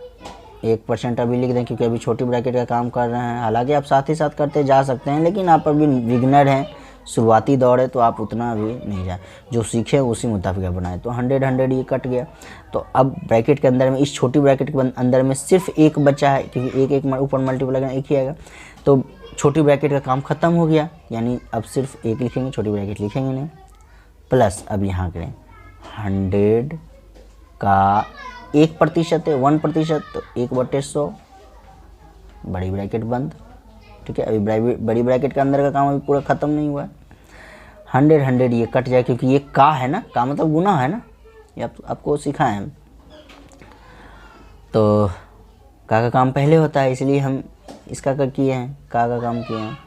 1% अभी लिख दें क्योंकि अभी छोटी ब्रैकेट का काम कर रहे हैं। हालांकि आप साथ ही साथ करते जा सकते हैं, लेकिन आप अभी बिगनर हैं, शुरुआती दौर है, तो आप उतना अभी नहीं जाए, जो सीखे उसी मुताबिक बनाए। तो 100 ये कट गया। तो अब ब्रैकेट के अंदर में, इस छोटी ब्रैकेट के अंदर में सिर्फ 1 बचा है, क्योंकि एक ऊपर मल्टीप्लाई करना 1 ही आएगा। तो छोटी ब्रैकेट का काम ख़त्म हो गया, यानी अब सिर्फ 1 लिखेंगे, छोटी ब्रैकेट लिखेंगे नहीं। प्लस अब यहाँ करें 100 का 1% है, 1%, तो 1/100 बड़ी ब्रैकेट बंद, ठीक है। अभी बड़ी ब्रैकेट के अंदर का काम अभी पूरा ख़त्म नहीं हुआ है। 100 ये कट जाए क्योंकि ये का है ना, का मतलब गुना है ना, ये आपको सिखाए हैं। तो का काम पहले होता है, इसलिए हम इसका किए हैं, का काम किए हैं।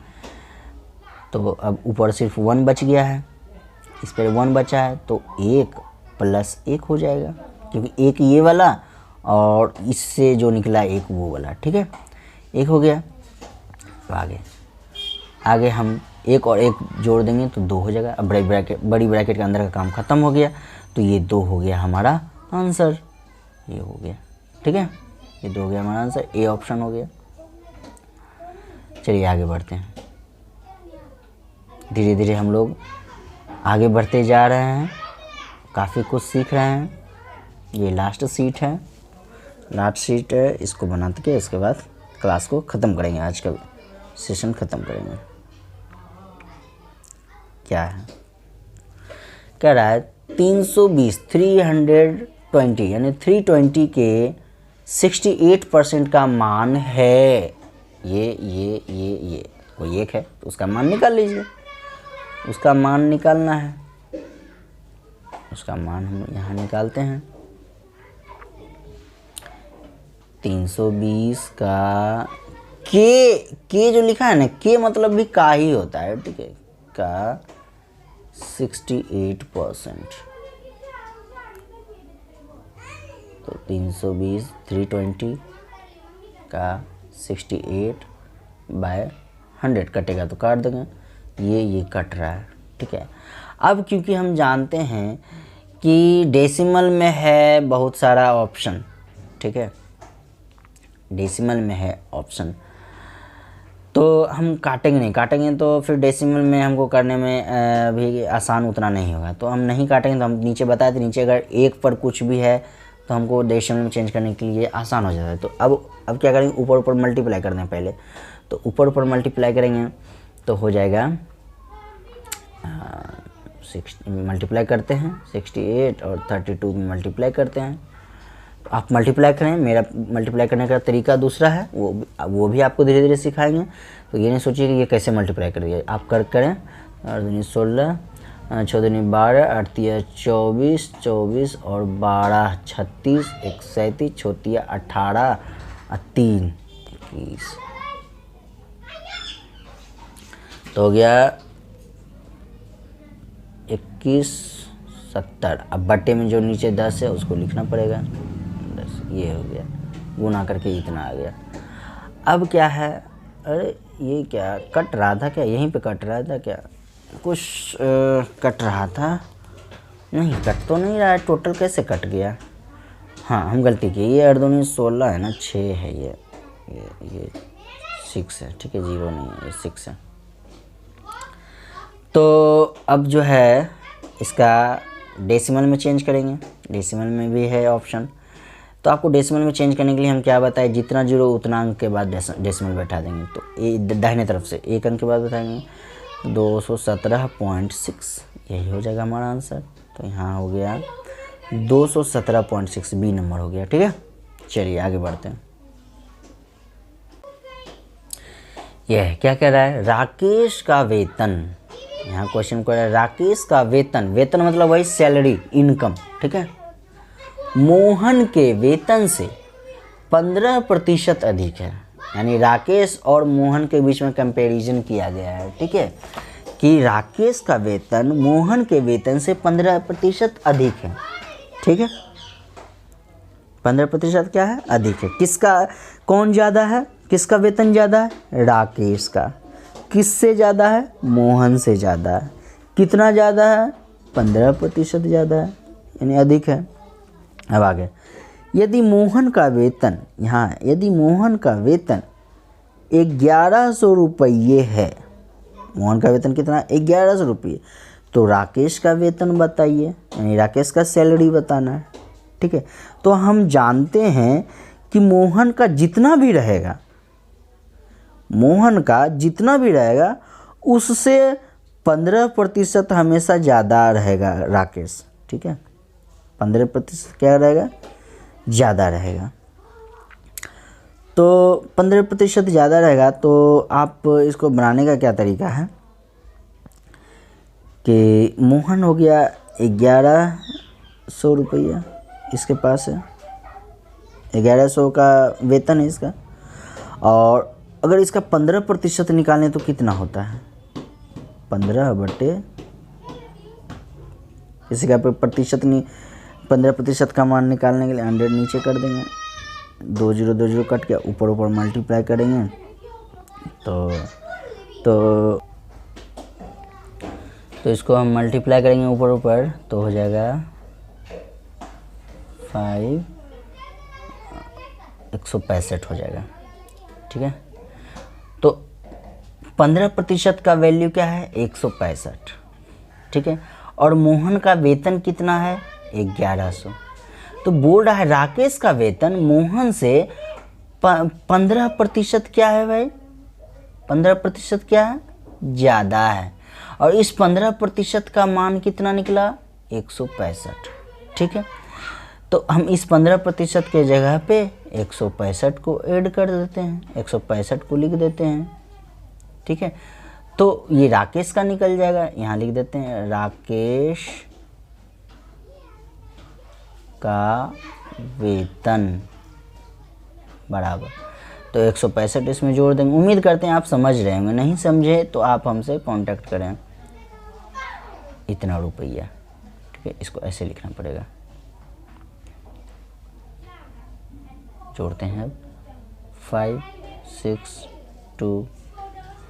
तो अब ऊपर सिर्फ 1 बच गया है, इस पर 1 बचा है, तो 1 + 1 हो जाएगा, क्योंकि 1 ये वाला और इससे जो निकला 1 वो वाला, ठीक है। 1 हो गया। तो आगे हम 1 और 1 जोड़ देंगे तो 2 हो जाएगा। अब बड़ी ब्रैकेट के अंदर का काम ख़त्म हो गया, तो ये 2 हो गया हमारा आंसर, ये हो गया, ठीक है। ये 2 हो गया हमारा आंसर, ए ऑप्शन हो गया। चलिए आगे बढ़ते हैं, धीरे धीरे हम लोग आगे बढ़ते जा रहे हैं, काफ़ी कुछ सीख रहे हैं। ये लास्ट सीट है, इसको बनाते के इसके बाद क्लास को ख़त्म करेंगे, आज का सेशन ख़त्म करेंगे। क्या है, कह रहा है 320 यानी 320 के 68% का मान है। ये कोई एक है तो उसका मान निकाल लीजिए, उसका मान निकालना है, उसका मान हम यहाँ निकालते हैं। 320 का के जो लिखा है ना, के मतलब भी का ही होता है, ठीक है, का 68%। तो 320 का 68/100 कटेगा तो काट देंगे, ये कट रहा है, ठीक है। अब क्योंकि हम जानते हैं कि डेसिमल में है बहुत सारा ऑप्शन, ठीक है, डेसिमल में है ऑप्शन, तो हम काटेंगे नहीं, काटेंगे तो फिर डेसिमल में हमको करने में भी आसान उतना नहीं होगा, तो हम नहीं काटेंगे। तो हम नीचे बताए थे, नीचे अगर एक पर कुछ भी है तो हमको डेसिमल में चेंज करने के लिए आसान हो जाता है। तो अब क्या करेंगे, ऊपर ऊपर मल्टीप्लाई कर दें पहले। तो ऊपर ऊपर मल्टीप्लाई करेंगे तो हो जाएगा 60 मल्टीप्लाई करते हैं 68 और 32 में मल्टीप्लाई करते हैं। तो आप मल्टीप्लाई करें, मेरा मल्टीप्लाई करने का तरीका दूसरा है, वो भी आपको धीरे धीरे सिखाएंगे। तो ये नहीं सोचिए कि ये कैसे मल्टीप्लाई कर दिया, आप करें। और 16 6 दूनी 12 8 तिया 24 24 और 12 36 1 37 छोतिया 18 3 21, तो हो गया 21 70। अब बट्टे में जो नीचे 10 है उसको लिखना पड़ेगा 10, ये हो गया, गुना करके इतना आ गया। अब क्या है, अरे ये क्या कट रहा था, क्या यहीं पे कट रहा था, क्या कुछ कट रहा था, नहीं कट तो नहीं रहा है, टोटल कैसे कट गया। हाँ हम गलती की, ये 8 दूनी 16 है ना, 6 है, ये 6 है, ठीक है, 0 नहीं है, ये 6 है। तो अब जो है इसका डेसिमल में चेंज करेंगे, डेसिमल में भी है ऑप्शन। तो आपको डेसिमल में चेंज करने के लिए हम क्या बताएं, जितना जीरो उतना अंक के बाद डेसिमल बैठा देंगे। तो दाहिने तरफ से एक अंक के बाद बैठाएंगे 217.6, यही हो जाएगा हमारा आंसर। तो यहाँ हो गया 217.6, बी नंबर हो गया, ठीक है। चलिए आगे बढ़ते हैं। यह क्या कह रहा है, राकेश का वेतन, यहाँ क्वेश्चन को है राकेश का वेतन, वेतन मतलब वही सैलरी, इनकम, ठीक है, मोहन के वेतन से 15% अधिक है। यानी राकेश और मोहन के बीच में कंपैरिजन किया गया है, ठीक है, कि राकेश का वेतन मोहन के वेतन से 15% अधिक है, ठीक है। 15% क्या है, अधिक है। किसका, कौन ज़्यादा है, किसका वेतन ज़्यादा है, राकेश का। किससे ज़्यादा है, मोहन से ज़्यादा है। कितना ज़्यादा है, 15% ज़्यादा है, यानी अधिक है। अब आगे, यदि मोहन का वेतन, यहाँ यदि मोहन का वेतन 1100 रुपये है, मोहन का वेतन कितना, 1100 रुपये, तो राकेश का वेतन बताइए, यानी राकेश का सैलरी बताना है, ठीक है। तो हम जानते हैं कि मोहन का जितना भी रहेगा, मोहन का जितना भी रहेगा उससे 15% हमेशा ज़्यादा रहेगा राकेश, ठीक है, 15% क्या रहेगा, ज़्यादा रहेगा। तो 15% ज़्यादा रहेगा, तो आप इसको बनाने का क्या तरीका है कि मोहन हो गया 1100 रुपया, इसके पास है 1100 का वेतन है इसका, और अगर इसका 15% निकालें तो कितना होता है, 15/, किसी का प्रतिशत नहीं, 15% का मान निकालने के लिए 100 नीचे कर देंगे, 2 0 कट के ऊपर ऊपर मल्टीप्लाई करेंगे। तो इसको हम मल्टीप्लाई करेंगे ऊपर ऊपर, तो हो जाएगा 165 हो जाएगा, ठीक है। तो 15% का वैल्यू क्या है, 165, ठीक है, और मोहन का वेतन कितना है, 1100। तो बोल रहा है राकेश का वेतन मोहन से 15% क्या है भाई, 15% क्या है, ज़्यादा है, और इस 15% का मान कितना निकला, 165, ठीक है। तो हम इस 15% के जगह पे 165 को ऐड कर देते हैं, 165 को लिख देते हैं, ठीक है। तो ये राकेश का निकल जाएगा, यहाँ लिख देते हैं राकेश का वेतन बराबर, तो 165 इसमें जोड़ देंगे। उम्मीद करते हैं आप समझ रहे होंगे, नहीं समझे तो आप हमसे कांटेक्ट करें। इतना रुपया, ठीक है, इसको ऐसे लिखना पड़ेगा, जोड़ते हैं अब 5 6 2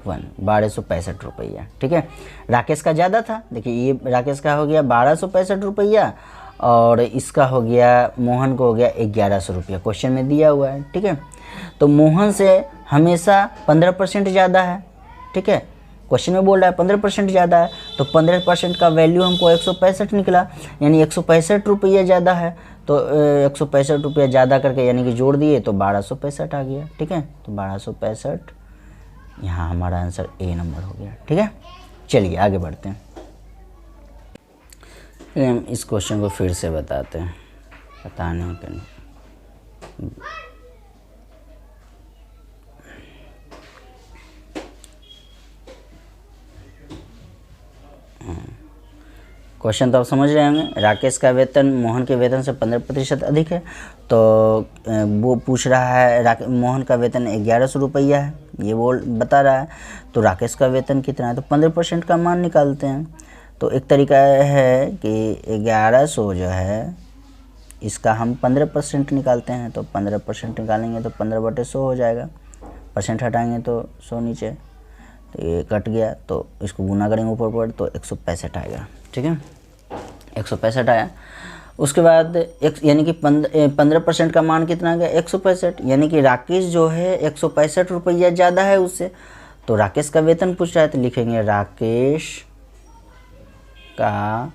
1, 1265 रुपया, ठीक है। राकेश का ज़्यादा था, देखिए ये राकेश का हो गया 1265 रुपया, और इसका हो गया, मोहन को हो गया 1100 रुपया, क्वेश्चन में दिया हुआ है, ठीक है। तो मोहन से हमेशा 15% ज़्यादा है, ठीक है। क्वेश्चन में बोल रहा है 15% ज़्यादा है, तो 15% का वैल्यू हमको 165 निकला, यानी 165 रुपया ज़्यादा है। तो 165 रुपया ज़्यादा करके यानी कि जोड़ दिए तो 1265 आ गया, ठीक है। तो 1265 यहाँ हमारा आंसर ए नंबर हो गया, ठीक है। चलिए आगे बढ़ते हैं। हम इस क्वेश्चन को फिर से बताते हैं, पता नहीं कहीं क्वेश्चन तो आप समझ रहे होंगे। राकेश का वेतन मोहन के वेतन से 15% अधिक है, तो वो पूछ रहा है मोहन का वेतन 1100 रुपया है, ये बता रहा है। तो राकेश का वेतन कितना है, तो 15% का मान निकालते हैं। तो एक तरीका है कि 1100 जो है इसका हम 15% निकालते हैं, तो 15% निकालेंगे तो 15/100 हो जाएगा, परसेंट हटाएंगे तो 100 नीचे, तो ये कट गया, तो इसको गुना करेंगे ऊपर पर तो 165 आएगा, ठीक है। 165 आया। उसके बाद यानी कि 15% का मान कितना आ गया, 165, यानी कि राकेश जो है 165 रुपया ज़्यादा है उससे। तो राकेश का वेतन पूछ रहा है, तो लिखेंगे राकेश का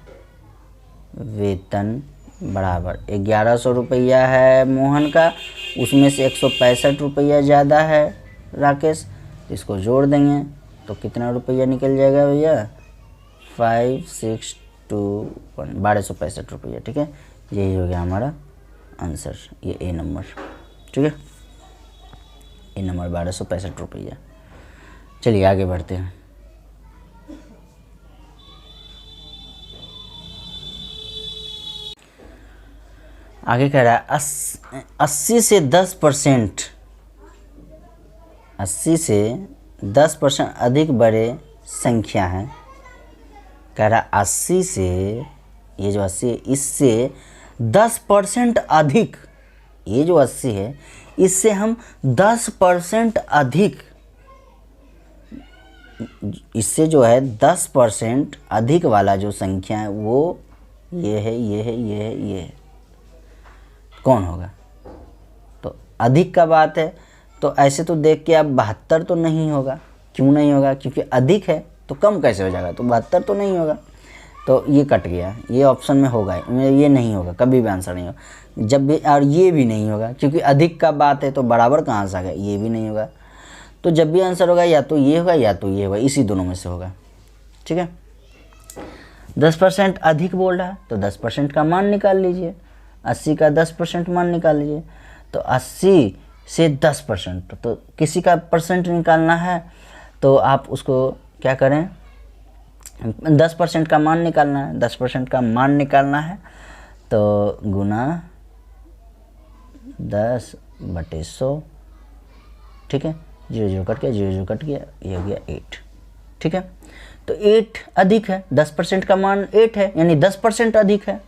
वेतन बराबर 1100 रुपया है मोहन का, उसमें से 165 रुपया ज़्यादा है राकेश, इसको जोड़ देंगे तो कितना रुपया निकल जाएगा भैया, 5621, 1265 रुपया, ठीक है। यही हो गया हमारा आंसर, ये ए नंबर, ठीक है। ए नंबर 1265 रुपया। चलिए आगे बढ़ते हैं। आगे कह रहा है 80 से 10%, 80 से 10% अधिक बड़े संख्या हैं। कह रहा 80 से, ये जो 80 है इससे 10% अधिक, ये जो 80 है इससे हम 10% अधिक, इससे जो है 10% अधिक वाला जो संख्या है वो ये है, ये है, ये है, ये है, कौन होगा। तो अधिक का बात है, तो ऐसे तो देख के आप 72 तो नहीं होगा, क्यों नहीं होगा, क्योंकि अधिक है तो कम कैसे हो जाएगा, तो 72 तो नहीं होगा, तो ये कट गया, ये ऑप्शन में होगा, ये नहीं होगा, कभी भी आंसर नहीं होगा जब भी, और ये भी नहीं होगा क्योंकि अधिक का बात है, तो बराबर कहाँ से आ गया, ये भी नहीं होगा। तो जब भी आंसर होगा या तो ये होगा या तो ये होगा, इसी दोनों में से होगा, ठीक है। 10% अधिक बोल रहा है तो 10% का मान निकाल लीजिए, 80 का 10% मान निकाल लीजिए, तो 80 से 10%, तो किसी का परसेंट निकालना है तो आप उसको क्या करें, 10% का मान निकालना है, 10% का मान निकालना है तो गुना 10/100, ठीक है। 0 कट गया, 0 कट गया, ये हो गया 8, ठीक है। तो 8 अधिक है, 10% का मान 8 है, यानी 10% अधिक है।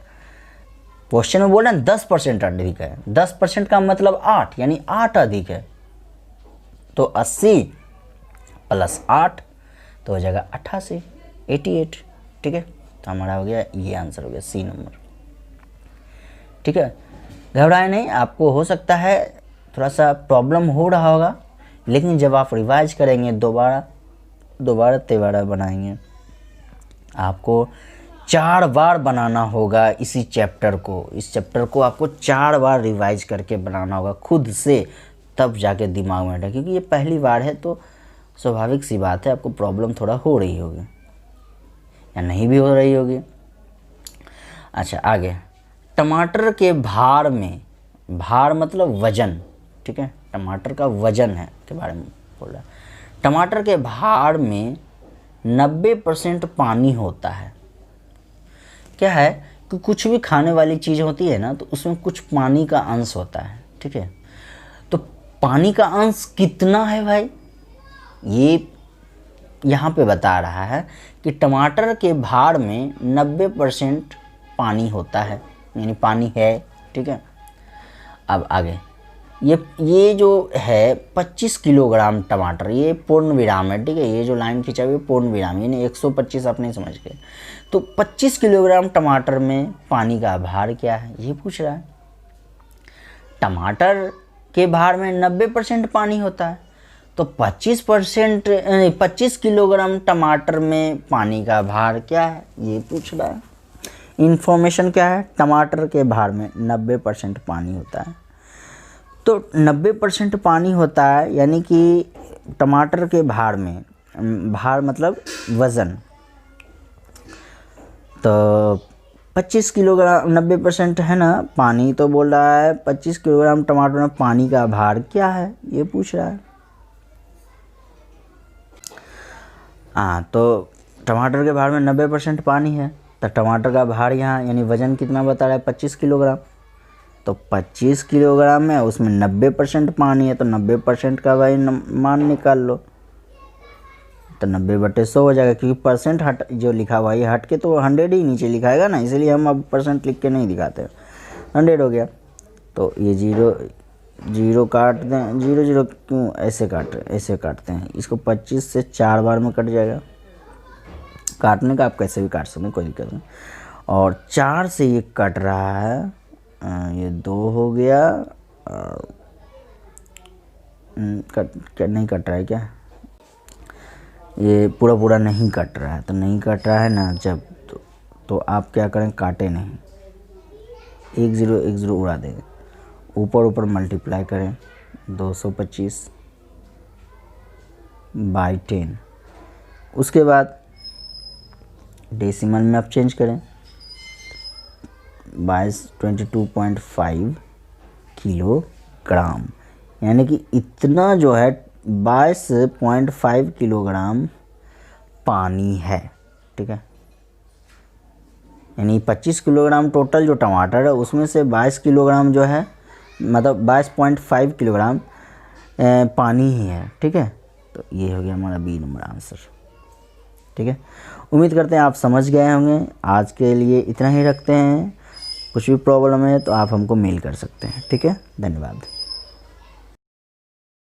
क्वेश्चन में बोल रहे हैं 10% अधिक है, 10% का मतलब 8, यानी 8 अधिक है। तो 80 + 8 तो हो जाएगा 88, 88, ठीक है। तो हमारा हो गया, ये आंसर हो गया सी नंबर, ठीक है। घबराए नहीं, आपको हो सकता है थोड़ा सा प्रॉब्लम हो रहा होगा, लेकिन जब आप रिवाइज करेंगे दोबारा तिबारा बनाएंगे, आपको 4 बार बनाना होगा इसी चैप्टर को, इस चैप्टर को आपको 4 बार रिवाइज करके बनाना होगा खुद से, तब जाके दिमाग में बैठे, क्योंकि ये पहली बार है तो स्वाभाविक सी बात है आपको प्रॉब्लम थोड़ा हो रही होगी या नहीं भी हो रही होगी। अच्छा आगे, टमाटर के भार में, भार मतलब वजन, ठीक है, टमाटर का वजन है के बारे में बोल रहा है। टमाटर के भार में 90% पानी होता है। क्या है कि कुछ भी खाने वाली चीज़ होती है ना, तो उसमें कुछ पानी का अंश होता है, ठीक है। तो पानी का अंश कितना है भाई, ये यहाँ पे बता रहा है कि टमाटर के भार में 90% पानी होता है, यानी पानी है, ठीक है। अब आगे, ये जो है 25 किलोग्राम टमाटर, ये पूर्ण विराम है, ठीक है। ये जो लाइन खींचा हुआ है पूर्ण विराम, यानी 125 आप नहीं समझ गए। तो 25 किलोग्राम टमाटर में पानी का भार क्या है, ये पूछ रहा है। टमाटर के भार में 90% पानी होता है। तो 25 किलोग्राम टमाटर में पानी का भार क्या है, ये पूछ रहा है। इन्फॉर्मेशन क्या है, टमाटर के भार में 90% पानी होता है। तो 90% पानी होता है, यानी कि टमाटर के भार में, भार मतलब वज़न, तो 25 किलोग्राम 90% है ना पानी, तो बोल रहा है 25 किलोग्राम टमाटर में पानी का भार क्या है, ये पूछ रहा है। हाँ, तो टमाटर के भार में 90% पानी है, तो टमाटर का भार यहाँ यानी वज़न कितना बता रहा है, 25 किलोग्राम। तो 25 किलोग्राम में उसमें 90% पानी है, तो 90% का भाई मान निकाल लो, तो 90/100 हो जाएगा, क्योंकि परसेंट हट जो लिखा हुआ है हट के तो 100 ही नीचे लिखाएगा ना, इसलिए हम अब परसेंट लिख के नहीं दिखाते। 100 हो गया, तो ये जीरो काट दें, 0 क्यों ऐसे काटते हैं इसको, 25 से 4 बार में कट जाएगा। काटने का आप कैसे भी काट सकते हैं, कोई दिक्कत नहीं। और 4 से ये कट रहा है, ये 2 हो गया, नहीं कट रहा है क्या, ये पूरा नहीं कट रहा है, तो नहीं कट रहा है ना जब, तो आप क्या करें, काटे नहीं, 1 0 उड़ा देंगे, ऊपर मल्टीप्लाई करें 225/10, उसके बाद डेसिमल में आप चेंज करें, 22.5 किलोग्राम, यानी कि इतना जो है 22.5 किलोग्राम पानी है, ठीक है। यानी 25 किलोग्राम टोटल जो टमाटर है उसमें से 22 किलोग्राम जो है, मतलब 22.5 किलोग्राम पानी ही है, ठीक है। तो ये हो गया हमारा बी नंबर आंसर, ठीक है। उम्मीद करते हैं आप समझ गए होंगे। आज के लिए इतना ही रखते हैं, कुछ भी प्रॉब्लम है तो आप हमको मेल कर सकते हैं, ठीक है। धन्यवाद।